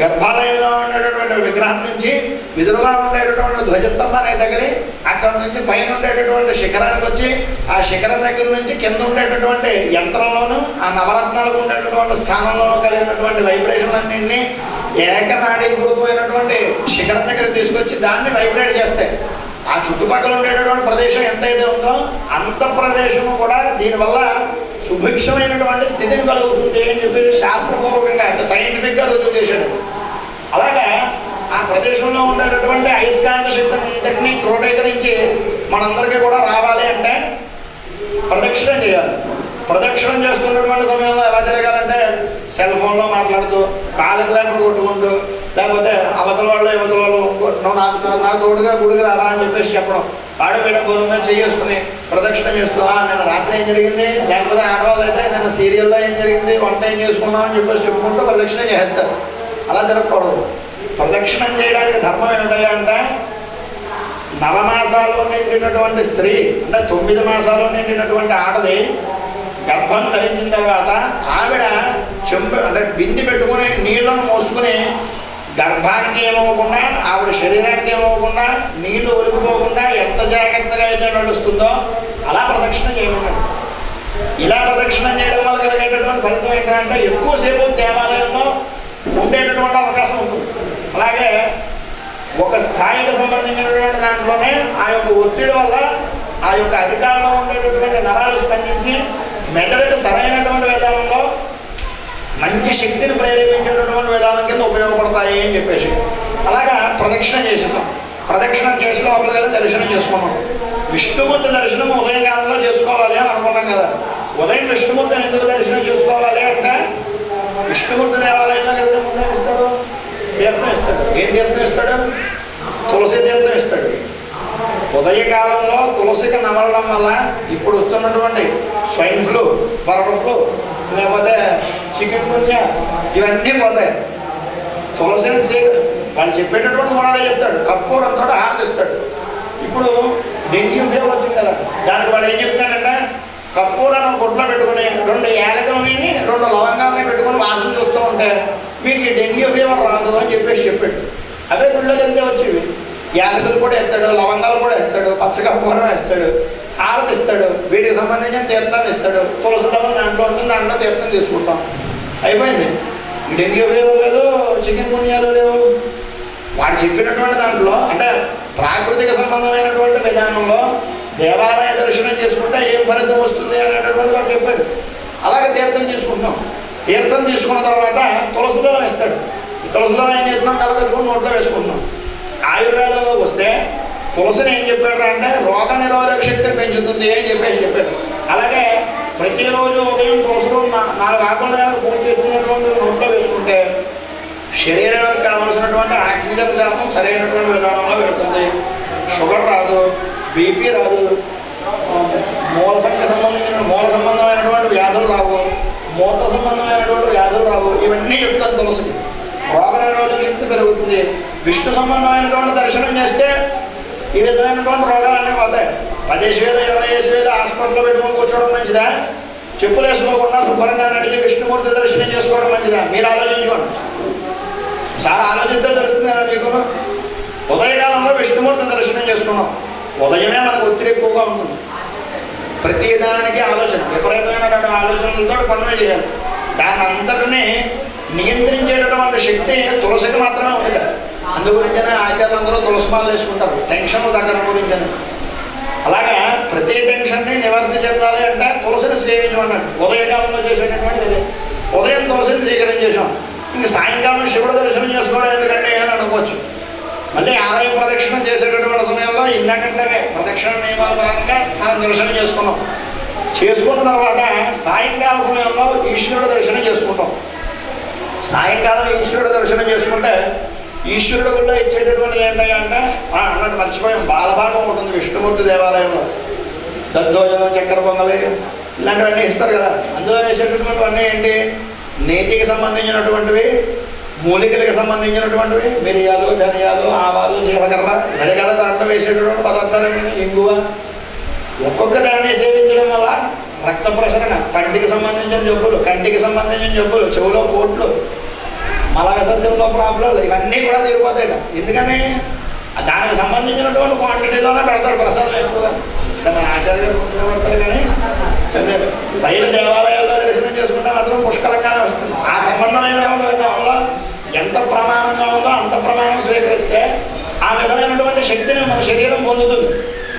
గర్భాలయంలో ఉండేటటువంటి విగ్రహం నుంచి ఎదురుగా ఉండేటటువంటి ధ్వజస్తంభానికి తగిలి అక్కడ నుంచి పైన ఉండేటటువంటి శిఖరానికి వచ్చి ఆ శిఖరం దగ్గర నుంచి కింద ఉండేటటువంటి యంత్రంలోనూ ఆ నవరత్నాలకు ఉండేటటువంటి స్థానంలోనూ కలిగినటువంటి వైబ్రేషన్ అన్నింటినీ ఏకనాడీకృతమైనటువంటి శిఖరం దగ్గర తీసుకొచ్చి దాన్ని వైబ్రేట్ చేస్తాయి. ఆ చుట్టుపక్కల ఉండేటటువంటి ప్రదేశం ఎంతైతే ఉందో అంత ప్రదేశము కూడా దీనివల్ల సుభిక్షమైనటువంటి స్థితిని కలుగుతుంది అని చెప్పేసి శాస్త్రపూర్వకంగా అంటే సైంటిఫిక్గా రుజువు చేశాడు. అలాగా ఆ ప్రదేశంలో ఉండేటటువంటి అయస్కాంత శక్తిని అంతటినీ క్రోడీకరించి మనందరికీ కూడా రావాలి అంటే ప్రదక్షిణం చేయాలి. ప్రదక్షిణం చేస్తున్నటువంటి సమయంలో ఎలా జరగాలంటే సెల్ ఫోన్లో మాట్లాడుతూ, కాలిక్యులేటర్ కొట్టుకుంటూ, లేకపోతే అవతల వాళ్ళు యువతల వాళ్ళు నువ్వు నాకు తోడుగా గుడికి రారా అని చెప్పేసి చెప్పడం, ఆడబిడ్డ గోధుమ మీద చేసుకుని ప్రదక్షిణం చేస్తూ నిన్న రాత్రి ఏం జరిగింది, లేకపోతే ఆడవాళ్ళు అయితే నిన్న సీరియల్లో ఏం జరిగింది, వంట ఏం చేసుకున్నాం అని చెప్పేసి చెప్పుకుంటూ ప్రదక్షిణం చేస్తారు. అలా జరగకూడదు. ప్రదక్షిణం చేయడానికి ధర్మం ఏమిటయ్యా అంటే నవమాసాలు నిండినటువంటి స్త్రీ అంటే 9 మాసాలు నిండినటువంటి ఆడది గర్భం ధరించిన తర్వాత ఆవిడ చెంబు అంటే బింది పెట్టుకుని నీళ్లను మోసుకుని గర్భానికి ఏమవ్వకుండా ఆవిడ శరీరానికి ఏమవ్వకుండా నీళ్లు ఒలిగిపోకుండా ఎంత జాగ్రత్తగా అయితే నడుస్తుందో అలా ప్రదక్షిణ చేయమన్నాడు. ఇలా ప్రదక్షిణం చేయడం వల్ల కలిగేటటువంటి ఫలితం ఏంటంటే ఎక్కువసేపు దేవాలయంలో ఉండేటటువంటి అవకాశం ఉంటుంది. అలాగే ఒక స్థాయికి సంబంధించినటువంటి దాంట్లోనే ఆ యొక్క ఒత్తిడి వల్ల ఆ యొక్క అధికారంలో ఉండేటటువంటి నరాలు స్పందించి మెదడుకి సరైనటువంటి విధానంలో మంచి శక్తిని ప్రేరేపించేటటువంటి విధానం కింద ఉపయోగపడతాయి అని చెప్పేసి అలాగా ప్రదక్షిణ చేసేసాం. ప్రదక్షిణం చేసి లోపలికి వెళ్ళి దర్శనం చేసుకున్నాం. విష్ణుమూర్తి దర్శనం ఉదయకాలంలో చేసుకోవాలి అని అనుకున్నాం కదా. ఉదయం విష్ణుమూర్తిని ఎందుకు దర్శనం చేసుకోవాలి అంటే విష్ణుమూర్తి దేవాలయంలోకి వెళ్తే ముందే ఇస్తాడు, తీర్థం ఇస్తాడు. ఏం తీర్థం ఇస్తాడు? తులసి తీర్థం ఇస్తాడు. ఉదయకాలంలో తులసికి నమలడం వల్ల ఇప్పుడు వస్తున్నటువంటి స్వైన్ ఫ్లూ, బర్డ్ ఫ్లూ, లేకపోతే చికెన్ గున్యా ఇవన్నీ పోతాయి. తులసిని వాళ్ళు చెప్పేటటువంటి కూడా అదే చెప్తాడు. కర్పూరంతో ఆరతిస్తాడు. ఇప్పుడు డెంగ్యూ ఫీవర్ వచ్చింది కదా, దానికి వాడు ఏం చెప్తాడంటే కర్పూరాన్ని గుడ్లో పెట్టుకుని 2 యాలకులని 2 లవంగాలని పెట్టుకుని వాసన చూస్తూ ఉంటే మీకు ఈ డెంగ్యూ ఫీవర్ రాదు అని చెప్పేసి చెప్పాడు. అవే గుళ్ళోకి వెళ్తే వచ్చేవి. యాలకులు కూడా ఎత్తాడు, లవంగాలు కూడా ఎత్తాడు, పచ్చకర్పూరం వేస్తాడు, హారతి ఇస్తాడు, వీటికి సంబంధించిన తీర్థాన్ని ఇస్తాడు. తులసి దళం దాంట్లో ఉంటుంది, దాంట్లో తీర్థం తీసుకుంటాం, అయిపోయింది. డెంగ్యూ ఫీవర్ లేదు, చికెన్ గున్యాలు లేవు. వాడు చెప్పినటువంటి దాంట్లో అంటే ప్రాకృతిక సంబంధమైనటువంటి విధానంలో దేవాలయ దర్శనం చేసుకుంటే ఏం ఫలితం వస్తుంది అనేటటువంటి వాడు చెప్పాడు. అలాగే తీర్థం తీసుకుంటున్నాం. తీర్థం తీసుకున్న తర్వాత తులసి దళం ఇస్తాడు. తులసి దళం ఏం చేస్తున్నాం, కలపెట్టుకుని నోట్లో వేసుకుంటున్నాం. ఆయుర్వేదంలోకి వస్తే తులసిని ఏం చెప్పాడు అంటే రోగ నిరోధక శక్తిని పెంచుతుంది అని చెప్పాడు. అలాగే ప్రతిరోజు ఉదయం తులసిలో 4 ఆకులు పూజ చేసుకున్నటువంటి నోట్లో వేసుకుంటే శరీరానికి కావలసినటువంటి ఆక్సిజన్ శాతం సరైనటువంటి విధానంలో పెడుతుంది. షుగర్ రాదు, బీపీ రాదు, మూల సంబంధమైనటువంటి వ్యాధులు రావు, మూత్ర సంబంధమైనటువంటి వ్యాధులు రావు. ఇవన్నీ చెప్తాను. తులసికి రోగ నిరోధక శక్తి పెరుగుతుంది. విష్ణు సంబంధమైనటువంటి దర్శనం చేస్తే ఈ విధమైనటువంటి రోగాలన్నీ పోతాయి. 10,000 20,000 హాస్పిటల్లో పెట్టుకొని కూర్చోవడం మంచిదా, చెప్పులు వేసుకోకుండా శుభ్రంగా నడిచి విష్ణుమూర్తి దర్శనం చేసుకోవడం మంచిదా? మీరు ఆలోచించుకోండి. చాలా ఆలోచిస్తే తెలుస్తుంది కదా మీకు. ఉదయకాలంలో విష్ణుమూర్తి దర్శనం చేసుకున్నాం. ఉదయమే మనకు ఒత్తిడి ఎక్కువగా ఉంటుంది. ప్రతి దానికి ఆలోచన, విపరీతమైనటువంటి ఆలోచనలతో పనులు చేయాలి. దాన్ని అంతటినీ నియంత్రించేటటువంటి శక్తి తులసికి మాత్రమే ఉంది. అందు గురించనే ఆచార్యులందరూ తులసిమాలు వేసుకుంటారు, టెన్షన్లు తగ్గడం గురించని. అలాగా ప్రతి టెన్షన్ని నివర్తి చెందాలి అంటే తులసిని సేవించమన్నాడు. ఉదయకాలంలో చేసేటటువంటిది అదే. ఉదయం తులసిని స్వీకరణ చేసాం. ఇంక సాయంకాలం శివుడు దర్శనం చేసుకోవడం ఎందుకంటే అని అనుకోవచ్చు. మళ్ళీ ఆలయ ప్రదక్షిణ చేసేటటువంటి సమయంలో ఇందాకట్లాగే ప్రదక్షిణ నియమాల పరంగా మనం దర్శనం చేసుకున్నాం. చేసుకున్న తర్వాత సాయంకాల సమయంలో ఈశ్వరుడు దర్శనం చేసుకుంటాం. సాయంకాలం ఈశ్వరుడు దర్శనం చేసుకుంటే ఈశ్వరుడు కూడా ఇచ్చేటటువంటిది ఏంటంటే అన్నట్టు మర్చిపోయాం, బాలభాగం ఉంటుంది విష్ణుమూర్తి దేవాలయంలో. దద్దోజనం, చక్కెర పొంగలి ఇలాంటివన్నీ ఇస్తారు కదా. అందులో వేసేటటువంటివన్నీ ఏంటి, నేతికి సంబంధించినటువంటివి, మూలికలకు సంబంధించినటువంటివి, మిరియాలు, ధనియాలు, ఆవాలు, జీలకర్ర ఇవన్నీ కదా దాంట్లో వేసేటటువంటి పదార్థాలు. ఇంగువ. ఒక్కొక్క దాన్ని సేవించడం వల్ల రక్త ప్రసరణ, పంటికి సంబంధించిన జబ్బులు, కంటికి సంబంధించిన జబ్బులు, చెవులో పోట్లు, మలవిసర్జనలో ప్రాబ్లంలు ఇవన్నీ కూడా తీరిపోతాయి. ఎందుకని దానికి సంబంధించినటువంటి క్వాంటిటీలోనే పెడతాడు ప్రసాదం ఎక్కువగా. అంటే మన ఆచార్య పెడతాడు. కానీ అదే బయట దేవాలయాల్లో దర్శనం చేసుకుంటే మాత్రం పుష్కలంగానే వస్తుంది. ఆ సంబంధమైనటువంటి విధానంలో ఎంత ప్రమాణంగా ఉందో అంత ప్రమాణం స్వీకరిస్తే ఆ విధమైనటువంటి శక్తిని మన శరీరం పొందుతుంది.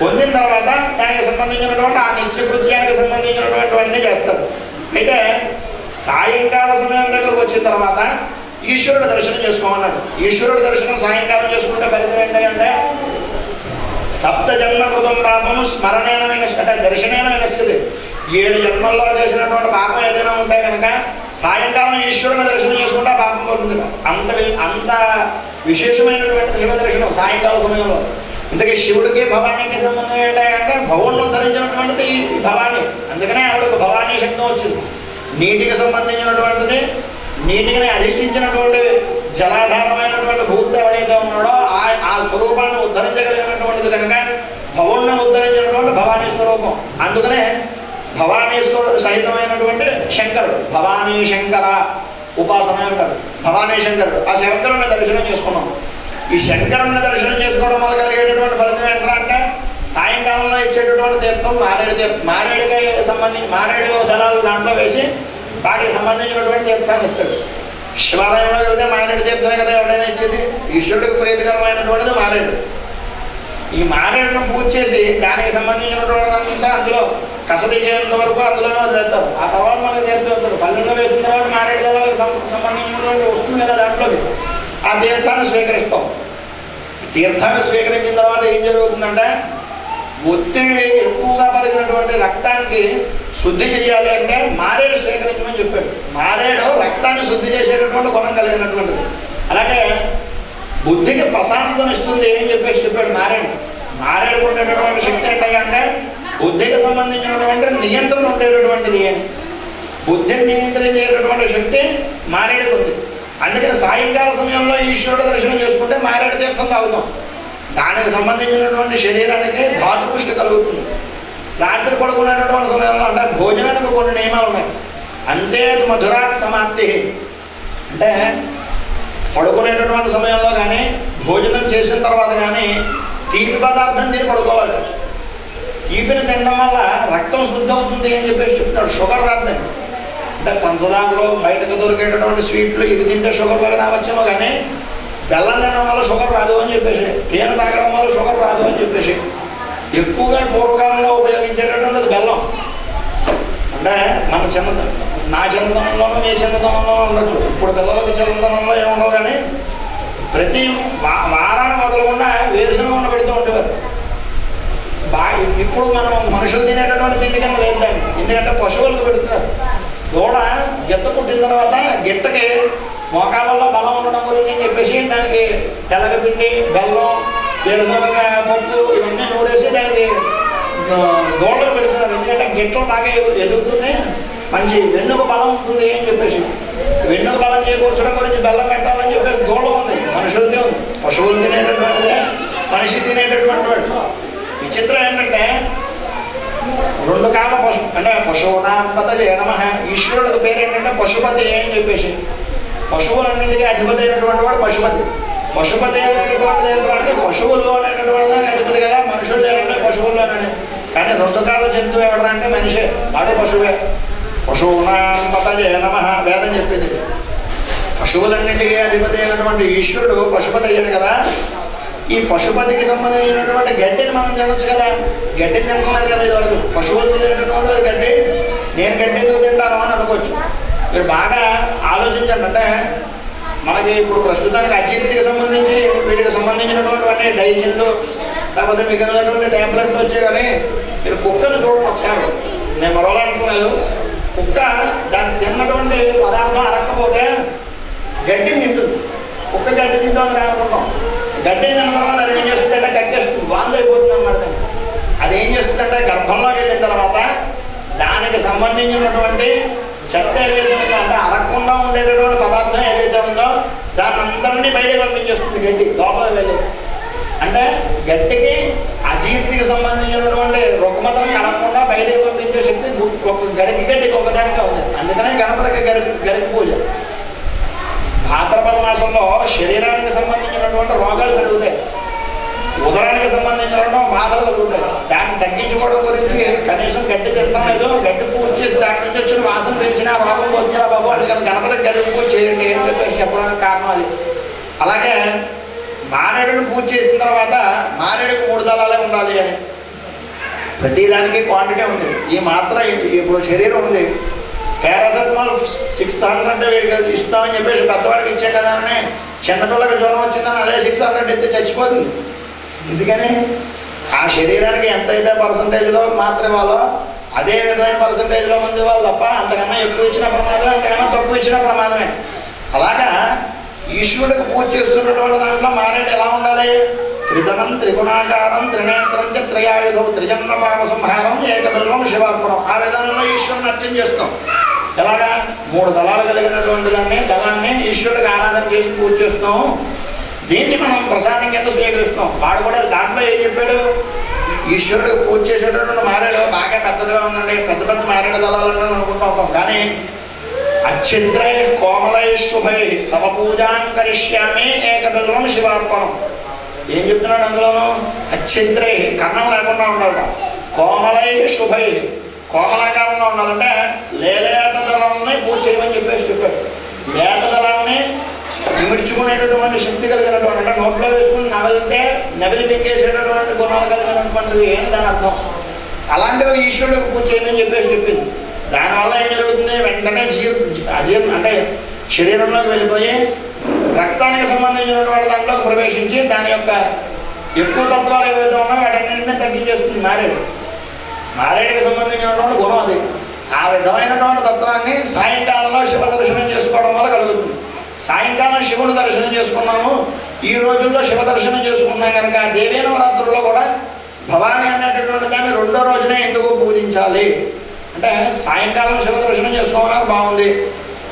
పొందిన తర్వాత దానికి సంబంధించినటువంటి ఆ నిత్యకృత్యానికి సంబంధించినటువంటివన్నీ చేస్తారు. అయితే సాయంకాల సమయం దగ్గరకు వచ్చిన తర్వాత ఈశ్వరుడు దర్శనం చేసుకోమన్నాడు. ఈశ్వరుడు దర్శనం సాయంకాలం చేసుకుంటే ఫలితం ఏంటంటే 7 జన్మ కృతం పాపం స్మరణేన అంటే దర్శనేన వినశ్యతి. 7 జన్మల్లో చేసినటువంటి పాపం ఏదైనా ఉంటే కనుక సాయంకాలం ఈశ్వరుని దర్శనం చేసుకుంటే ఆ పాపం పోతుంది. అంత విశేషమైనటువంటి శివ దర్శనం సాయంకాల సమయంలో. ఇంతకీ శివుడికి భవానీకి సంబంధం ఏంటంటే భవుడిని ఉద్ధరించినటువంటిది ఈ భవానీ. అందుకనే ఆవిడకు భవానీ శబ్దం వచ్చింది. నీటికి సంబంధించినటువంటిది, నీటిని అధిష్ఠించినటువంటి జలాధారమైనటువంటి భూత ఎవడైతే ఉన్నాడో ఆ స్వరూపాన్ని ఉద్ధరించగలిగినటువంటిది కనుక భవుడిని ఉద్ధరించినటువంటి భవానీ స్వరూపం. అందుకనే భవానీశ్వరు సహితమైనటువంటి శంకరుడు భవానీ శంకర ఉపాసన అంటారు. భవానీ శంకరుడు, ఆ శంకరుని దర్శనం చేసుకున్నాం. ఈ శంకరుని దర్శనం చేసుకోవడం వల్ల కలిగేటటువంటి ఫలితం ఏంటంటే సాయంకాలంలో ఇచ్చేటటువంటి తీర్థం మారేడు తీర్థం. మారేడుకాయ సంబంధించి మారేడు దళాలు దాంట్లో వేసి వాటికి సంబంధించినటువంటి తీర్థాన్ని ఇస్తాడు. శివాలయంలో వెళ్తే మారేడు తీర్థమే కదా ఎవరైనా ఇచ్చేది. ఈశ్వరుడికి ప్రీతికరమైనటువంటిది మారేడు. ఈ మారేడును పూజ చేసి దానికి సంబంధించినటువంటిదంతా అందులో కసదిగేంత వరకు అందులోనే వదిలేస్తారు. ఆ తర్వాత మనకి తీర్థం వెళ్తారు. పల్లెల్లో వేసిన తర్వాత మారేడు దళాలకు సంబంధించినటువంటి వస్తుంది కదా దాంట్లోకి. ఆ తీర్థాన్ని స్వీకరిస్తాం. తీర్థాన్ని స్వీకరించిన తర్వాత ఏం జరుగుతుందంటే ఒత్తిడి ఎక్కువగా పలిగినటువంటి రక్తానికి శుద్ధి చేయాలి అంటే మారేడు స్వీకరించమని చెప్పాడు. మారేడు రక్తాన్ని శుద్ధి చేసేటటువంటి గుణం కలిగినటువంటిది. అలాగే బుద్ధికి ప్రశాంతతను ఇస్తుంది అని చెప్పాడు మారేడు. మారేడుకు ఉండేటటువంటి శక్తి ఏంటంటే బుద్ధికి సంబంధించినటువంటి నియంత్రణ ఉండేటటువంటిది అని. బుద్ధిని నియంత్రించేటటువంటి శక్తి మారేడుకు ఉంది. అందుకని సాయంకాల సమయంలో ఈశ్వరుడు దర్శనం చేసుకుంటే మారేడు తీర్థం తాగుతాం. దానికి సంబంధించినటువంటి శరీరానికి ధాతు పుష్టి కలుగుతుంది. రాత్రి పడుకునేటటువంటి సమయంలో అంటే భోజనానికి కొన్ని నియమాలు ఉన్నాయి. అంతే మధురాత్ సమాప్తి అంటే పడుకునేటటువంటి సమయంలో కానీ భోజనం చేసిన తర్వాత కానీ తీపి పదార్థం తిని పడుకోవాలి. తీపిని తినడం వల్ల రక్తం శుద్ధి అవుతుంది అని చెప్పేసి చెప్తాడు. షుగర్ రాదని అంటే పంచదారలో బయటకు దొరికేటటువంటి స్వీట్లు ఇవి తింటే షుగర్లో రావచ్చేమో, కానీ బెల్లం తినడం వల్ల షుగర్ రాదు అని చెప్పేసి, తేనె తాగడం వల్ల షుగర్ రాదు అని చెప్పేసి ఎక్కువగా పూర్వకాలంలో ఉపయోగించేటటువంటిది బెల్లం. అంటే మన నా చిన్నతనంలోనూ మీ చిన్నతనంలోనూ ఉండొచ్చు, ఇప్పుడు పిల్లలకి చిన్నతనంలో ఏముండవు, కానీ ప్రతి వారాన్ని మొదలకుండా వేరుశనగ ఉండ పెడుతూ ఉండేవారు. ఇప్పుడు మనం మనుషులు తినేటటువంటి తిండి కింద లేదండి, ఎందుకంటే పశువులకు పెడుతున్నారు. దూడ గిట్ట పుట్టిన తర్వాత గిట్టకి మోకాళ్ళలో బలం ఉండడం గురించి అని చెప్పేసి దానికి తెల్లగపిండి, బెల్లం, వేరుశనగ పప్పు ఇవన్నీ నూరేసి దానికి దూడలు పెడుతున్నారు. ఎందుకంటే గిట్టలు బాగా ఎదుగుతున్నాయి, మంచి వెన్నుక బలం ఉంటుంది అని చెప్పేసి వెన్నుక బలం చేకూర్చడం గురించి బెల్లం పెట్టాలని చెప్పేసి దూడ ఉంది. మనుషులకే ఉంది, పశువులు తినేటటువంటిదే మనిషి తినేటటువంటి వాడు. విచిత్రం ఏంటంటే రెండు కాల పశువు అంటే పశువునాంపతయే నమః. ఈశ్వరుడికి పేరు ఏంటంటే పశుపతి అని చెప్పేసి, పశువులన్నింటికీ అధిపతి అయినటువంటి వాడు పశుపతి. పశుపతి అనేటటువంటిది ఏంటంటే పశువులు అనేటటువంటి అధిపతి కదా, మనుషులు లేదంటే పశువుల్లోనే. కానీ రెండు కాల జంతువు ఎవడంటే మనిషే, వాడు పశువే. పశువునాంపతయే నమః వేదం చెప్పింది. పశువులన్నింటికీ అధిపతి అయినటువంటి ఈశ్వరుడు పశుపతి అయ్యాడు కదా. ఈ పశుపతికి సంబంధించినటువంటి గడ్డిని మనం తినొచ్చు కదా, గడ్డిని తినకున్నది కదా ఇదివరకు. పశువులు తినేటటువంటి గడ్డి, నేను గడ్డి ఎందుకు తింటాను అని అనుకోవచ్చు. మీరు బాగా ఆలోచించండి. అంటే మనకి ఇప్పుడు ప్రస్తుతానికి అజీర్తికి సంబంధించి వీటికి సంబంధించినటువంటి డైజిన్లు లేకపోతే మిగిలినటువంటి ట్యాబ్లెట్లు వచ్చాయి, కానీ మీరు కుక్కను చూడండి ఒకసారి. నేను మరోలా అనుకున్నాను, కుక్క దాన్ని తిన్నటువంటి పదార్థం అరక్కపోతే గడ్డిని తింటుంది. కుక్క గడ్డి తింటామని అనుకుంటాం. గడ్డి తిన్న తర్వాత అది ఏం చేస్తుందంటే కక్కేస్తుంది, వాంతి అయిపోతుంది అన్నమాట. అది ఏం చేస్తుందంటే గర్భంలోకి వెళ్ళిన తర్వాత దానికి సంబంధించినటువంటి చెత్త ఏదైతే ఉందో, అంటే అరగకుండా ఉండేటటువంటి పదార్థం ఏదైతే ఉందో దాన్ని అందరినీ బయటకు పంపించేస్తుంది గడ్డి లోపలికి వెళ్ళి. అంటే గడ్డికి అజీర్తికి సంబంధించినటువంటి రుగ్మతను కలగకుండా బయటకు పంపించే శక్తి గడ్డికి ఒకదానిగా ఉంది. అందుకనే గణపతికి గరికి పూజ. భాద్రపద మాసంలో శరీరానికి సంబంధించినటువంటి రోగాలు పెరుగుతాయి, ఉదరానికి సంబంధించినటువంటి బాధలు కలుగుతాయి. దాన్ని తగ్గించుకోవడం గురించి కనీసం గడ్డి తింటాం లేదు, గడ్డి పూజ చేసి దాని నుంచి వచ్చిన వాసన పెంచిన రోగం వచ్చినా బాబు, అందుకని గణపతికి గడ్డి పూజ చేయండి అని చెప్పేసి చెప్పడానికి కారణం అది. అలాగే మారేడుని పూజ చేసిన తర్వాత మారేడుకి 3 దళాలే ఉండాలి అని ప్రతిదానికి క్వాంటిటీ ఉంది. ఈ మాత్రం ఇప్పుడు శరీరం ఉంది, పారాసెటమాల్ 600 వీడికి ఇస్తామని చెప్పేసి పెద్దవాడికి ఇచ్చే కదా అని చిన్నపిల్లకి జ్వరం వచ్చిందని అదే 600 ఎత్తే చచ్చిపోతుంది. ఎందుకని ఆ శరీరానికి ఎంతైతే పర్సంటేజ్లో మాత్రం ఇవ్వాలో అదే విధమైన పర్సంటేజ్లో మంది ఇవ్వాలి తప్ప అంతకన్నా ఎక్కువ ఇచ్చిన ప్రమాదమే, అంతకన్నా తక్కువ ఇచ్చిన ప్రమాదమే. అలాగా ఈశ్వరుడికి పూజ చేస్తున్నటువంటి దాంట్లో మారేడు ఎలా ఉండాలి? త్రిధనం త్రిగుణాకారం త్రినేత్రం త్రయాయుధం త్రిజన్మ పాప సంహారం ఏకబిల్వం శివార్పణం. ఆ విధానంలో ఈశ్వరుని అర్చన చేస్తాం. ఎలాగా 3 దళాలు కలిగినటువంటి దళాన్ని ఈశ్వరుడికి ఆరాధన చేసి పూజ చేస్తాం. దీన్ని మనం ప్రసాదం కింద స్వీకరిస్తాం. వాడు కూడా దాంట్లో ఏం చెప్పాడు? ఈశ్వరుడికి పూజ చేసేటటువంటి మారేడు బాగా పెద్దదిగా ఉందండి, పెద్ద పెద్ద మారేడు దళాలు అనుకుంటూ ఉంటాం. కానీ అచ్ఛిద్రై కోమలై శుభై తమ పూజాం కరిష్యామి ఏకబిల్వం శివార్పణం. ఏం చెప్తున్నాడు అందులోనూ? అచ్ఛిద్రై కన్నం లేకుండా ఉండాలి, కోమలై శుభై కోమలాకారంగా ఉండాలంటే లేలేత దళాలని పూజ చేయమని చెప్పేసి చెప్పాడు. లేత దళాలని విడిచుకునేటటువంటి శక్తి కలిగినటువంటి, అంటే నోట్లో వేసుకుని నవలితే నవిలి మింగేసేటటువంటి గుణాలు కలిగినటువంటివి ఏం దాని అర్థం. అలాంటివి ఈశ్వరుడికి పూజ చేయమని చెప్పేసి చెప్పింది. దానివల్ల ఏం జరుగుతుంది? వెంటనే అజీర్ణ అంటే శరీరంలోకి వెళ్ళిపోయి రక్తానికి సంబంధించినటువంటి దాంట్లోకి ప్రవేశించి దాని యొక్క ఎక్కువ తత్వాలు ఏవైతే ఉన్నాయో వాటన్నింటినీ తగ్గించేస్తుంది మారేడు. మారేడుకి సంబంధించినటువంటి గుణం అది. ఆ విధమైనటువంటి తత్వాన్ని సాయంకాలంలో శివ దర్శనం చేసుకోవడం వల్ల కలుగుతుంది. సాయంకాలం శివుని దర్శనం చేసుకున్నాము, ఈ రోజుల్లో శివ దర్శనం చేసుకున్నాం కనుక దేవీ నవరాత్రుల్లో కూడా భవానీ అనేటటువంటి దాన్ని 2వ రోజునే ఎందుకు పూజించాలి అంటే సాయంకాలం శివ దర్శనం చేసుకోవడానికి బాగుంది.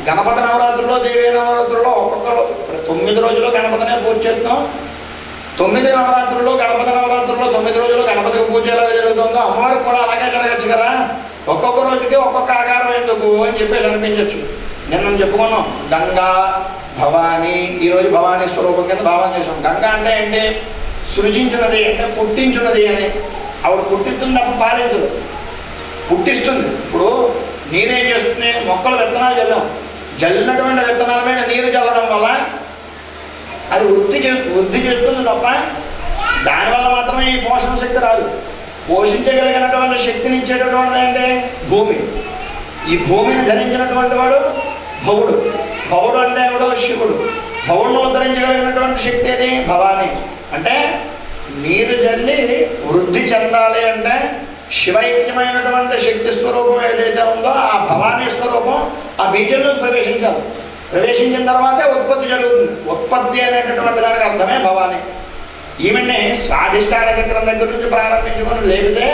గణపతి నవరాత్రుల్లో దేవీ నవరాత్రుల్లో ఒక్కొక్కరు 9 రోజులు గణపతినే పూజ చేస్తున్నాం. 9 నవరాత్రుల్లో గణపతి నవరాత్రుల్లో 9 రోజులు గణపతికి పూజ ఎలా జరుగుతుందో అమ్మవారికి కూడా అలాగే జరగచ్చు కదా. ఒక్కొక్క రోజుకి ఒక్కొక్క ఆకారం ఎందుకు అని చెప్పేసి అనిపించవచ్చు. నిన్న చెప్పుకున్నాం, గంగా భవానీ, ఈరోజు భవానీ స్వరూపం కింద భావన చేసాం. గంగ అంటే ఏంటి? సృజించినది, అంటే పుట్టించున్నది అని. ఆవిడ పుట్టిస్తుంది తప్ప పాలించదు, పుట్టిస్తుంది. ఇప్పుడు నీరేం చేస్తుంది? మొక్కలు విత్తనాలు చల్లాం, జల్లినటువంటి విత్తనాల మీద నీరు చల్లడం వల్ల అది వృద్ధి చేస్తుంది తప్ప దానివల్ల మాత్రమే ఈ పోషణ శక్తి రాదు. పోషించగలిగినటువంటి శక్తిని ఇచ్చేటటువంటిది అంటే భూమి. ఈ భూమిని ధరించినటువంటి వాడు భవుడు. భవుడు అంటే ఎవడో? శివుడు. భవుడిని ఉద్ధరించగలిగినటువంటి శక్తి ఏది? భవానీ. అంటే నీరు జల్లి వృద్ధి చెందాలి అంటే శివైక్యమైనటువంటి శక్తి స్వరూపం ఏదైతే ఉందో ఆ భవానీ స్వరూపం ఆ బీజంలో ప్రవేశించాలి. ప్రవేశించిన తర్వాతే ఉత్పత్తి జరుగుతుంది. ఉత్పత్తి అనేటటువంటి దానికి అర్థమే భవానీ. ఈమెని స్వాధిష్టాన చక్రం దగ్గర నుంచి ప్రారంభించుకొని లేపితే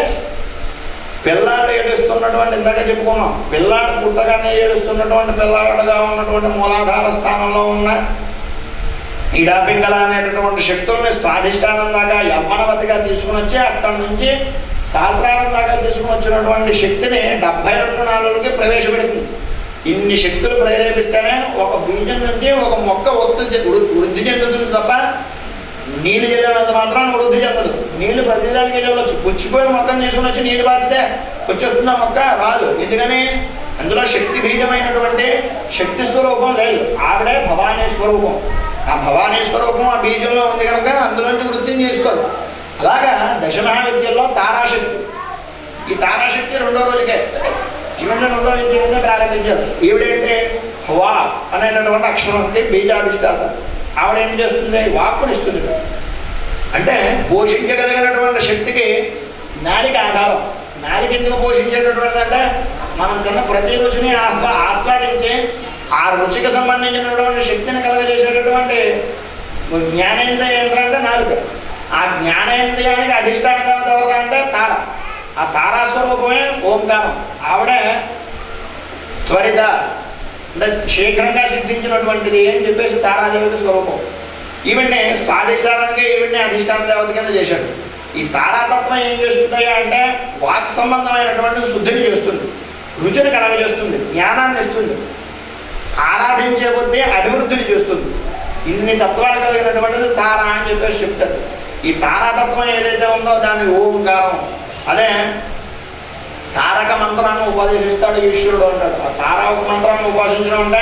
పిల్లాడు ఏడుస్తున్నటువంటి, ఇందాక చెప్పుకున్నాం, పిల్లాడు పుట్టగానే ఏడుస్తున్నటువంటి పిల్లాడుగా ఉన్నటువంటి మూలాధార స్థానంలో ఉన్న ఇడాపింగళ అనేటటువంటి శక్తుల్ని స్వాధిష్టానం దాకా యవ్వనవతిగా తీసుకుని వచ్చి అక్కడి నుంచి సహస్రానం దాకా తీసుకుని వచ్చినటువంటి శక్తిని 72 నాలుగుకి ప్రవేశపెడుతుంది. ఇన్ని శక్తులు ప్రేరేపిస్తేనే ఒక బీజం నుంచి ఒక మొక్క వృద్ధి చెందుతుంది తప్ప నీళ్ళు చల్లినంత మాత్రాన్ని వృద్ధి చెందదు. నీళ్లు ప్రతిదానికి చల్లవచ్చు. పుచ్చిపోయిన మొక్కను తీసుకుని వచ్చి నీళ్ళు బాధితే వచ్చేస్తున్న మొక్క రాదు. ఎందుకని? అందులో శక్తి బీజమైనటువంటి శక్తి స్వరూపం లేదు. ఆవిడే భవానీ స్వరూపం. ఆ భవానీ స్వరూపం ఆ బీజంలో ఉంది కనుక అందులోంచి వృద్ధిని చేసుకోదు. అలాగా దశమహావిద్యల్లో తారాశక్తి. ఈ తారాశక్తి 2వ రోజుకే ఈవిడ 2వ విద్య కింద ప్రారంభించారు. ఈవిడేంటి? వా అనేటటువంటి అక్షరానికి బీజాధిష్ఠాత. ఆవిడ ఏం చేస్తుంది? వాక్కునిస్తుంది. అంటే పోషించగలిగినటువంటి శక్తికి నాలిక ఆధారం. నాలిక ఎందుకు పోషించేటటువంటిది అంటే మనం తిన్న ప్రతి రుచిని ఆస్వాదించి ఆ రుచికి సంబంధించినటువంటి శక్తిని కలగజేసేటటువంటి జ్ఞానేంద్రియం ఏంటంటే నాలుక. ఆ జ్ఞానేంద్రియానికి అధిష్టాన దేవత ఎవరు అంటే తార. ఆ తారాస్వరూపమే ఓంకారం. ఆవిడే త్వరిత, అంటే శీఘ్రంగా సిద్ధించినటువంటిది అని చెప్పేసి తారాదేవత స్వరూపం. ఈవిడ్ని స్వాధిష్టానానికి ఈవిడ్ని అధిష్టాన దేవత కింద చేశాడు. ఈ తారాతత్వం ఏం చేస్తుంది అంటే వాక్ సంబంధమైనటువంటి శుద్ధిని చేస్తుంది, రుచిని కలగజేస్తుంది, జ్ఞానాన్ని ఇస్తుంది, ఆరాధించే కొద్దీ అభివృద్ధిని చేస్తుంది. ఇన్ని తత్వాలు కలిగినటువంటిది తార అని చెప్పేసి చెప్తారు. ఈ తారాతత్వం ఏదైతే ఉందో దాన్ని ఓంకారం. అదే తారక మంత్రాన్ని ఉపదేశిస్తాడు ఈశ్వరుడు అంటాడు. ఆ తారక మంత్రాన్ని ఉపాసించడం అంటే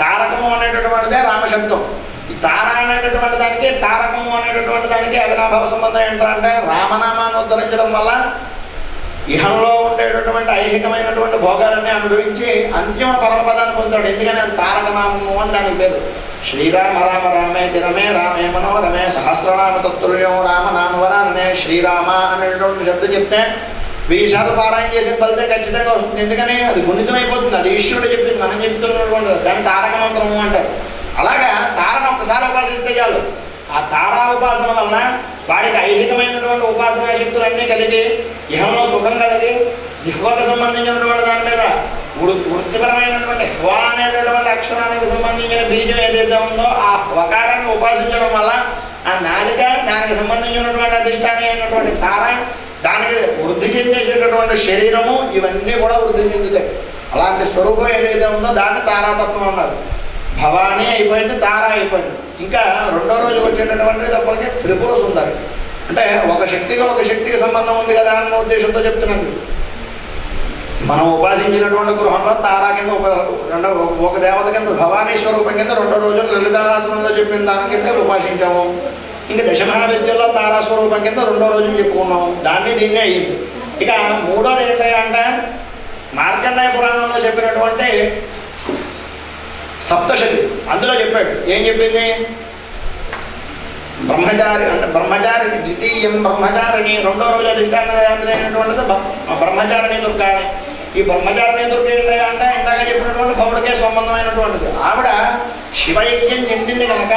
తారకము అనేటటువంటిదే రామశబ్దం. ఈ తార అనేటటువంటి దానికి తారకము అనేటటువంటి దానికి అవినాభావ సంబంధం ఏంటంటే రామనామాన్ని ఉద్ధరించడం వల్ల ఇహంలో ఉండేటటువంటి ఐహికమైనటువంటి భోగాలన్నీ అనుభవించి అంతిమ పరమపదాన్ని పొందాడు. ఎందుకని అది తారకనామము అని దానికి పేరు. శ్రీరామ రామ రామే తిరమే రామే మనోరమే సహస్రనామ తత్తుల్యం రామ నామవరానే శ్రీరామ అనేటువంటి శబ్దం చెప్తే 1000 సార్లు పారాయణ చేసిన ఫలితం ఖచ్చితంగా వస్తుంది. ఎందుకని అది గుణితమైపోతుంది. అది ఈశ్వరుడు చెప్పింది, మనం చెప్తున్నటువంటి దాన్ని తారక మంత్రము అంటారు. అలాగా తారను ఒక్కసారి ఉపాసిస్తే చాలు. ఆ తారా ఉపాసన వలన వాడికి ఐహికమైనటువంటి ఉపాసనా శక్తులన్నీ కలిగి ఇహంలో సుఖం కలిగి జిహ్వకు సంబంధించినటువంటి దాని మీద వృత్తిపరమైనటువంటి హ్వా అనేటటువంటి అక్షరానికి సంబంధించిన బీజం ఏదైతే ఉందో ఆ వకారాన్ని ఉపాసించడం వల్ల ఆ నాలిక, దానికి సంబంధించినటువంటి అధిష్టానం అయినటువంటి తార, దానికి వృద్ధి చెందేసేటటువంటి శరీరము, ఇవన్నీ కూడా వృద్ధి చెందుతాయి. అలాంటి స్వరూపం ఏదైతే ఉందో దాన్ని తారాతత్వం అన్నారు. భవానీ అయిపోయింది, తార అయిపోయింది. ఇంకా 2వ రోజు వచ్చేటటువంటిది అప్పటికే త్రిపుర సుందరి. అంటే ఒక శక్తికి సంబంధం ఉంది కదా అన్న ఉద్దేశంతో చెప్తున్నది. మనం ఉపాసించినటువంటి గృహంలో తారా కింద ఒక దేవత కింద భవానీ స్వరూపం కింద 2వ రోజు లలితారాసనంలో చెప్పిన దాని కింద ఉపాసించాము. ఇంకా దశమహావిద్యల్లో తారాస్వరూపం కింద 2వ రోజు చెప్పుకున్నాము. దీన్నే అయ్యింది. ఇక 3వది ఏంటంటే మార్కండేయ పురాణంలో చెప్పినటువంటి సప్తశతి. అందులో చెప్పాడు. ఏం చెప్పింది? బ్రహ్మచారి అంటే బ్రహ్మచారిణి ద్వితీయం బ్రహ్మచారిణి. 2వ రోజు అధిష్టాన దేవతైనటువంటిది బ్రహ్మచారిణి దుర్గా అని. ఈ బ్రహ్మచారిణి దుర్గ ఏంటి అంటే ఇందాక చెప్పినటువంటి భవుడికే సంబంధమైనటువంటిది. ఆవిడ శివైక్యం చెందింది కనుక,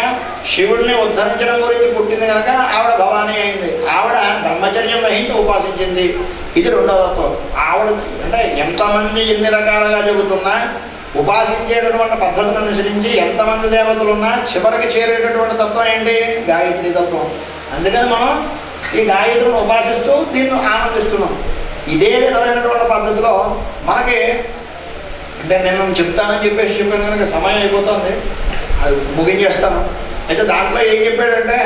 శివుడిని ఉద్ధరించడం గురించి పుట్టింది కనుక ఆవిడ భవానీ అయింది. ఆవిడ బ్రహ్మచర్యం వహించి ఉపాసించింది. ఇది 2వ తత్వం. ఆవిడ అంటే ఎంతమంది ఎన్ని రకాలుగా చెబుతున్నా ఉపాసించేటటువంటి పద్ధతులను అనుసరించి ఎంతమంది దేవతలు ఉన్నా చివరికి చేరేటటువంటి తత్వం ఏంటి? గాయత్రి తత్వం. అందుకని మనం ఈ గాయత్రిని ఉపాసిస్తూ దీన్ని ఆనందిస్తున్నాం. ఇదే విధమైనటువంటి పద్ధతిలో మనకి అంటే నేను చెప్తానని చెప్పేసి చెప్పాను కనుక సమయం అయిపోతుంది. అది ముగించేస్తాను. అయితే దాంట్లో ఏం చెప్పాడంటే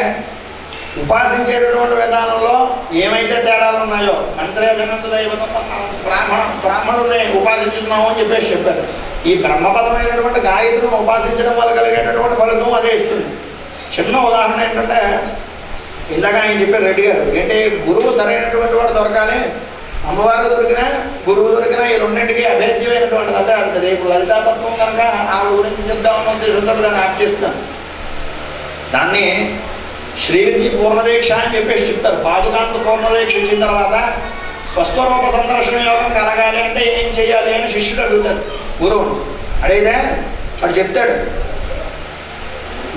ఉపాసించేటటువంటి విధానంలో ఏమైతే తేడాలు ఉన్నాయో మంత్రే వినంత దైవతం బ్రాహ్మణుల్ని ఉపాసించుతున్నాము అని చెప్పారు. ఈ బ్రహ్మపదమైనటువంటి గాయత్రిని ఉపాసించడం వల్ల కలిగేటటువంటి ఫలితం అదే ఇస్తుంది. చిన్న ఉదాహరణ ఏంటంటే ఇందాక ఆయన చెప్పారు రెడ్డి గారు, ఏంటి గురువు సరైనటువంటి వాడు దొరకాలి, అమ్మవారు దొరికినా గురువు దొరికినా ఈ రెండింటికి అభేద్యమైనటువంటిది అంటే ఆడుతుంది. ఇప్పుడు లలితాతత్వం కనుక ఆవిడ గురించి చెప్దామన్న ఉద్దేశంతో దాన్ని ఆప్ చేస్తున్నాను. దాన్ని శ్రీవిద్య పూర్ణదీక్ష అని చెప్పేసి చెప్తారు. పాదుకాంత పూర్ణదీక్ష ఇచ్చిన తర్వాత స్వస్వరూప సందర్శన యోగం కలగాలి అంటే ఏం చేయాలి అని శిష్యుడు అడుగుతాడు గురువుని. అడిగితే వాడు చెప్తాడు,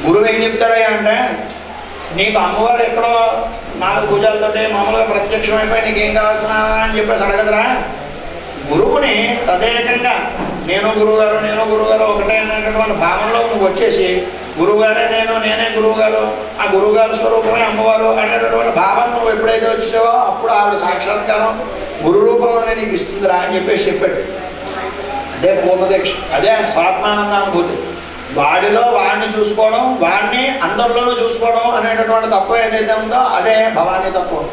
గురువు ఏం చెప్తాడయ్యా అంటే నీకు అమ్మవారు ఎక్కడో 4 భుజాలతోటి మామూలుగా ప్రత్యక్షమైపోయి నీకేం కావాల్సిన అని చెప్పేసి అడగదురా. గురువుని తదేకంగా నేను గురువుగారు ఒకటే అనేటటువంటి భావనలో నువ్వు వచ్చేసి గురువుగారే నేనే గురువుగారు, ఆ గురువుగారు స్వరూపమే అమ్మవారు అనేటటువంటి భావన నువ్వు ఎప్పుడైతే వచ్చావో అప్పుడు ఆవిడ సాక్షాత్కారం గురు రూపంలోనే నీకు ఇస్తుందిరా అని చెప్పేసి చెప్పాడు. అదే పూర్ణదీక్ష, అదే స్వాత్మానంద అనుభూతి. వాడిలో వాడిని చూసుకోవడం, వాడిని అందరిలోనూ చూసుకోవడం అనేటటువంటి తత్వం ఏదైతే ఉందో అదే భవానీ తత్వం.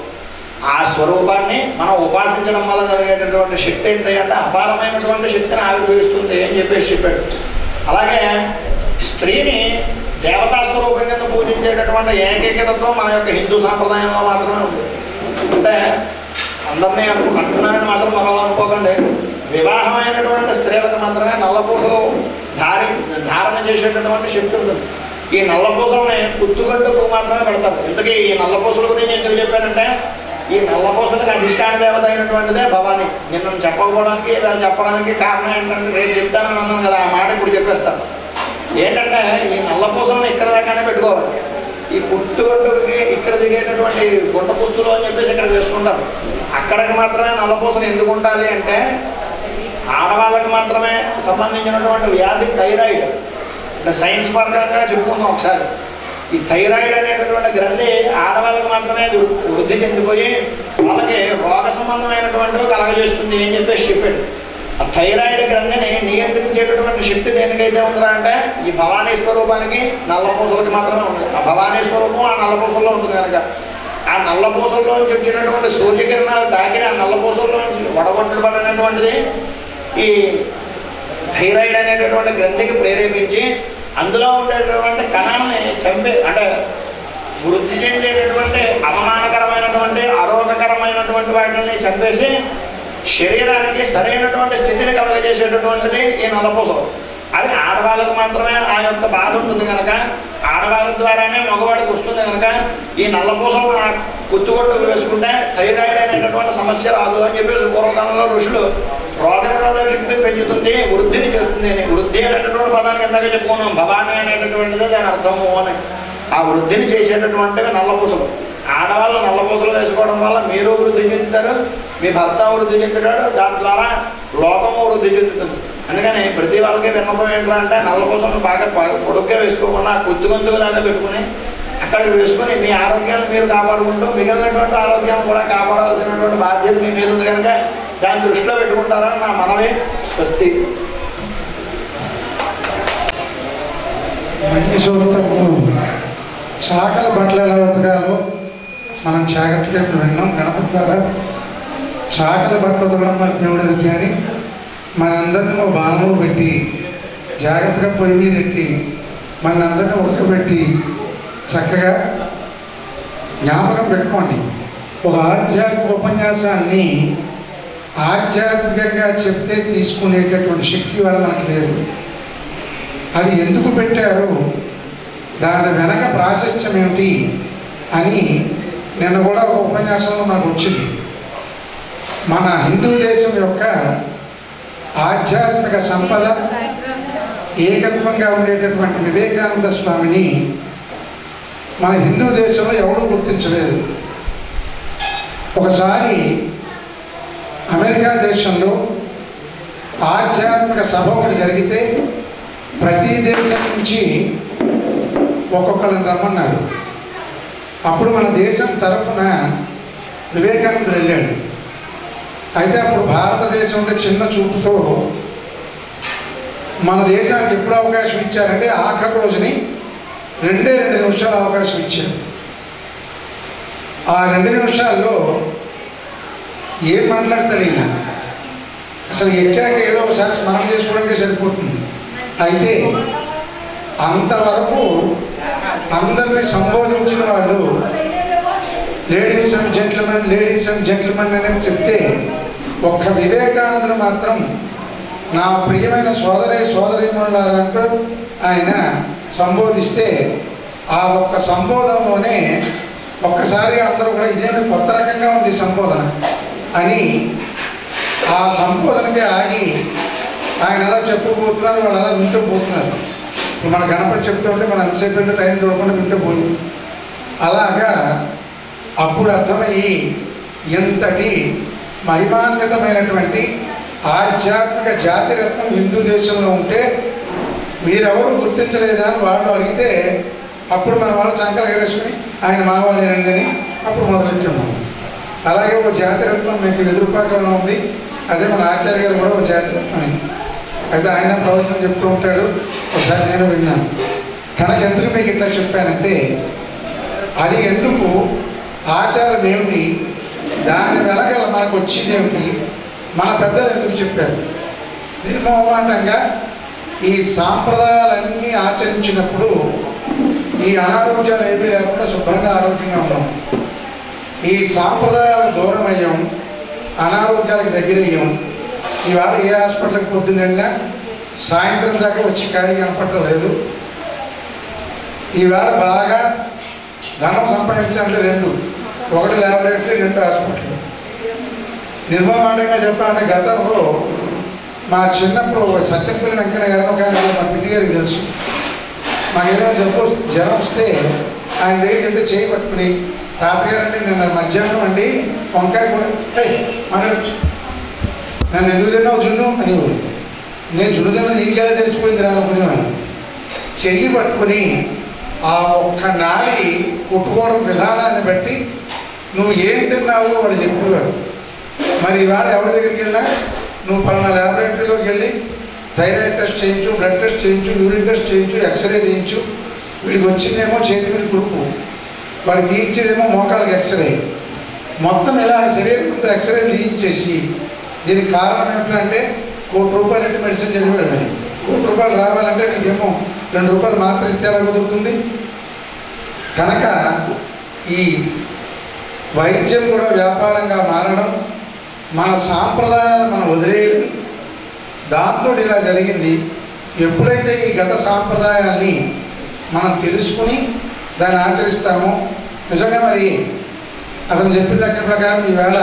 ఆ స్వరూపాన్ని మనం ఉపాసించడం వల్ల కలిగేటటువంటి శక్తి ఏంటి అంటే అపారమైనటువంటి శక్తిని ఆవిర్భవిస్తుంది అని చెప్పేసి చెప్పాడు. అలాగే స్త్రీని దేవతా స్వరూపం కింద పూజించేటటువంటి ఏకైక తత్వం మన యొక్క హిందూ సాంప్రదాయంలో మాత్రమే ఉంది. అంటే అందరినీ అంటున్నారని మాత్రం మరో అనుకోకండి, వివాహమైనటువంటి స్త్రీలకు మాత్రమే నల్లపూసలు ధారణ చేసేటటువంటి శక్తి ఉంటుంది. ఈ నల్లపూసలని పుత్తుగంటుకు మాత్రమే పెడతారు. ఇంతకీ ఈ నల్లపూసల గురించి ఎందుకు చెప్పానంటే ఈ నల్లపూసలకు అధిష్టాన దేవత అయినటువంటిదే భవాని. నిన్ను చెప్పకపోవడానికి చెప్పడానికి కారణం ఏంటంటే నేను చెప్తానని అన్నాను కదా, ఆ మాట ఇప్పుడు చెప్పేస్తాను. ఏంటంటే ఈ నల్లపూసలను ఇక్కడ దాకానే పెట్టుకోవాలి. ఈ పుట్టుగంటుకి ఇక్కడ దిగేటటువంటి గుంట పుస్తులు అని చెప్పేసి ఇక్కడ వేసుకుంటారు. అక్కడికి మాత్రమే నల్లపూసలు ఎందుకు ఉండాలి అంటే ఆడవాళ్ళకి మాత్రమే సంబంధించినటువంటి వ్యాధి థైరాయిడ్. అంటే సైన్స్ పరంగా చెప్పుకుందాం ఒకసారి. ఈ థైరాయిడ్ అనేటటువంటి గ్రంథి ఆడవాళ్ళకి మాత్రమే వృద్ధి చెందిపోయి వాళ్ళకి రోగ సంబంధమైనటువంటివి కలగజేస్తుంది అని చెప్పేసి చెప్పాడు. ఆ థైరాయిడ్ గ్రంథిని నియంత్రించేటటువంటి శక్తి దేనికైతే ఉందా అంటే ఈ భవానీ స్వరూపానికి నల్లపూసలకి మాత్రమే ఉంది. ఆ భవానీ స్వరూపం ఆ నల్లపూసల్లో ఉంటుంది కనుక ఆ నల్లపూసల్లోంచి వచ్చినటువంటి సూర్యకిరణాలు తాకిడి ఆ నల్లపూసల్లోంచి వడగొట్టులు పడినటువంటిది ఈ థైరాయిడ్ అనేటటువంటి గ్రంథికి ప్రేరేపించి అందులో ఉండేటటువంటి కణాన్ని అంటే వృద్ధి చెందేటటువంటి అవమానకరమైనటువంటి ఆరోగ్యకరమైనటువంటి వాటిని చంపేసి శరీరానికి సరైనటువంటి స్థితిని కలగజేసేటటువంటిది ఈ నల్లపూసలు. అది ఆడవాళ్ళకు మాత్రమే ఆ యొక్క బాధ ఉంటుంది కనుక ఆడవాళ్ళ ద్వారానే మగవాడికి వస్తుంది కనుక ఈ నల్లపూసలు గుర్తుకొట్టు వేసుకుంటే థైరాయిడ్ అనేటటువంటి సమస్య రాదు అని చెప్పేసి పూర్వకాలంలో ఋషులు రోగనిరోధక శక్తిని పెంచుతుంది, వృద్ధిని చేస్తుంది అని. వృద్ధి అనేటటువంటి పదానికి ఎందాక చెప్పుకున్నాం, భవానీ అనేటటువంటిది దాని అర్థము అని. ఆ వృద్ధిని చేసేటటువంటివి నల్లపూసలు. ఆడవాళ్ళు నల్లపూసలు వేసుకోవడం వల్ల మీరు వృద్ధి చెందుతారు, మీ భర్త వృద్ధి చెందుతాడు, దాని ద్వారా లోకము వృద్ధి చెందుతుంది. అందుకని ప్రతి వాళ్ళకి విన్నపం ఏంటంటే నల్లపూసలను బాగా పొడుగ్గా వేసుకోకుండా కొద్దిగొంతుకు దాకా పెట్టుకుని అక్కడికి వేసుకొని మీ ఆరోగ్యాన్ని మీరు కాపాడుకుంటూ మిగిలినటువంటి ఆరోగ్యాన్ని కూడా కాపాడాల్సినటువంటి బాధ్యత మీ మీద ఉంది కనుక దాన్ని దృష్టిలో పెట్టుకుంటారని నా మనమే. స్వస్తి. మంచి సూత్రము చాకల బట్టలు ఎలా ఉతకాలో మనం జాగ్రత్తగా విన్నాం. గణపతి ద్వారా చాకల బట్టలు ఉతకడం మన దేవుడి విద్యాన్ని మనందరినీ ఒక బాణంలో పెట్టి జాగ్రత్తగా పొయ్యి మీద పెట్టి మనందరినీ ఉడకబెట్టి చక్కగా జ్ఞాపకం పెట్టుకోండి. ఒక ఆధ్యాత్మిక ఉపన్యాసాన్ని ఆధ్యాత్మికంగా చెప్తే తీసుకునేటటువంటి శక్తి వల్ల మనకు లేదు. అది ఎందుకు పెట్టారు, దాని వెనక ప్రాశస్త్యం ఏమిటి అని నిన్న కూడా ఒక ఉపన్యాసంలో నాకు వచ్చింది. మన హిందూ దేశం యొక్క ఆధ్యాత్మిక సంపద ఏకత్వంగా ఉండేటటువంటి వివేకానంద స్వామిని మన హిందూ దేశంలో ఎవడూ గుర్తించలేదు. ఒకసారి అమెరికా దేశంలో ఆధ్యాత్మిక సభ ఒకటి జరిగితే ప్రతి దేశం నుంచి ఒక్కొక్కరిని రమ్మన్నారు. అప్పుడు మన దేశం తరఫున వివేకానందుడు వెళ్ళాడు. అయితే అప్పుడు భారతదేశం ఉండే చిన్న చూపుతో మన దేశానికి ఎప్పుడు అవకాశం ఇచ్చారంటే ఆఖరి రోజుని 2 నిమిషాలు అవకాశం ఇచ్చారు. ఆ 2 నిమిషాల్లో ఏం మాట్లాడతాడు ఈయన? అసలు ఎక్కాక ఏదో ఒకసారి స్మరణ చేసుకోవడానికి సరిపోతుంది. అయితే అంతవరకు అందరినీ సంబోధించిన వాళ్ళు లేడీస్ అండ్ జెంట్లమెన్ అని చెప్తే ఒక్క వివేకానందుడు మాత్రం నా ప్రియమైన సోదరీమణులారా అంటూ ఆయన సంబోధిస్తే ఆ ఒక్క సంబోధనలోనే ఒక్కసారి అందరూ కూడా ఇదేమి కొత్త రకంగా ఉంది సంబోధన అని ఆ సంబోధనకి ఆగి ఆయన అలా చెప్పుకుపోతున్నారు, వాళ్ళు అలా వింటూ పోతున్నారు. ఇప్పుడు మన గణపతి చెప్తుంటే మనం ఎంతసేపు అయితే టైం చూడకుండా వింటూ పోయి అలాగా అప్పుడు అర్థమయ్యి ఎంతటి మహిమాన్వితమైనటువంటి ఆధ్యాత్మిక జాతిరత్నం హిందూ దేశంలో ఉంటే మీరెవరు గుర్తించలేదా అని వాళ్ళు అడిగితే అప్పుడు మన వాళ్ళు చంకలు ఎగరేసుకుని ఆయన మావాడేనండి అప్పుడు మొదలెట్టాము. అలాగే ఒక జాతిరత్నం మీకు ఎదురుపాకలో ఉంది, అదే మన ఆచార్య గారు కూడా ఒక జాతిరత్నం. అయితే ఆయన ప్రవచనం చెప్తూ ఉంటాడు, ఒకసారి నేను విన్నాను. కనుక ఎందుకు మీకు ఇట్లా చెప్పానంటే అది ఎందుకు ఆచారం ఏమిటి, దాని వెనకాల మనకు వచ్చింది ఏమిటి, మన పెద్దలు ఎందుకు చెప్పారు. నిర్మోహమాటంగా ఈ సాంప్రదాయాలన్నీ ఆచరించినప్పుడు ఈ అనారోగ్యాలు ఏమీ లేకుండా శుభ్రంగా ఆరోగ్యంగా ఉన్నాం. ఈ సాంప్రదాయాలకు దూరం అయ్యాం, అనారోగ్యాలకు దగ్గరయ్యాం. ఇవాళ ఏ హాస్పిటల్కి పొద్దున్న వెళ్ళినా సాయంత్రం దాకా వచ్చి ఖాళీ కనపట్టలేదు. ఈవేళ బాగా ధనం సంపాదించాలంటే 2, ఒకటి ల్యాబొరేటరీ, 2 హాస్పిటల్. నిర్మమాటంగా చెప్పాలంటే గతంలో మా చిన్నప్పుడు సత్యంపల్లి వెంకయ్య గారు ఒక మా పిన్ని గారికి తెలుసు. మాకు ఏదైనా జ్వరం వస్తే ఆయన దగ్గరికి వెళ్తే చేయి పట్టుకుని, తాతగారు అంటే నిన్న మధ్యాహ్నం అండి వంకాయ కూర నన్ను ఎందుకు తిన్నావు జున్ను అని. నేను జున్ను తిన్నది ఇంకెలా తెలిసిపోయింది రానుకునేవాడు. చెయ్యి పట్టుకుని ఆ ఒక్క నాడి కొట్టుకోవడం విధానాన్ని బట్టి నువ్వు ఏం తిన్నావు వాళ్ళు చెప్పేవారు. మరి ఇవాళ ఎవరి దగ్గరికి వెళ్ళినా నువ్వు పలానా ల్యాబొరేటరీలోకి వెళ్ళి థైరాయిడ్ టెస్ట్ చేయించు, బ్లడ్ టెస్ట్ చేయించు, యూరిన్ టెస్ట్ చేయించు, ఎక్స్రే చేయించు. వీడికి వచ్చిందేమో చేతి మీద కురుపు, వాడికి తీయించేదేమో మోకాళ్ళకి ఎక్స్రే. మొత్తం ఇలా శరీరం అంతా ఎక్స్రే తీయించేసి దీనికి కారణం ఏమిటంటే ₹1,00,000 మెడిసిన్ చదివాడు. మరి ₹1,00,000 రావాలంటే నీకేమో ₹2 మాత్రం ఇస్తే ఎలా కుదురుతుంది. కనుక ఈ వైద్యం కూడా వ్యాపారంగా మారడం, మన సాంప్రదాయాలు మనం వదిలేయడం, దాంతో ఇలా జరిగింది. ఎప్పుడైతే ఈ గత సాంప్రదాయాల్ని మనం తెలుసుకుని దాన్ని ఆచరిస్తామో నిజంగా మరి అతను చెప్పిన దగ్గర ప్రకారం ఈవేళ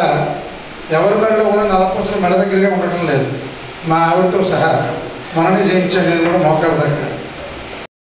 ఎవరి మెడలో కూడా నలపూసలు మెడ దగ్గరగా ఉండటం లేదు. మా ఆవిడతో సహా మననే చేయించాను నేను కూడా మోకాల దగ్గర.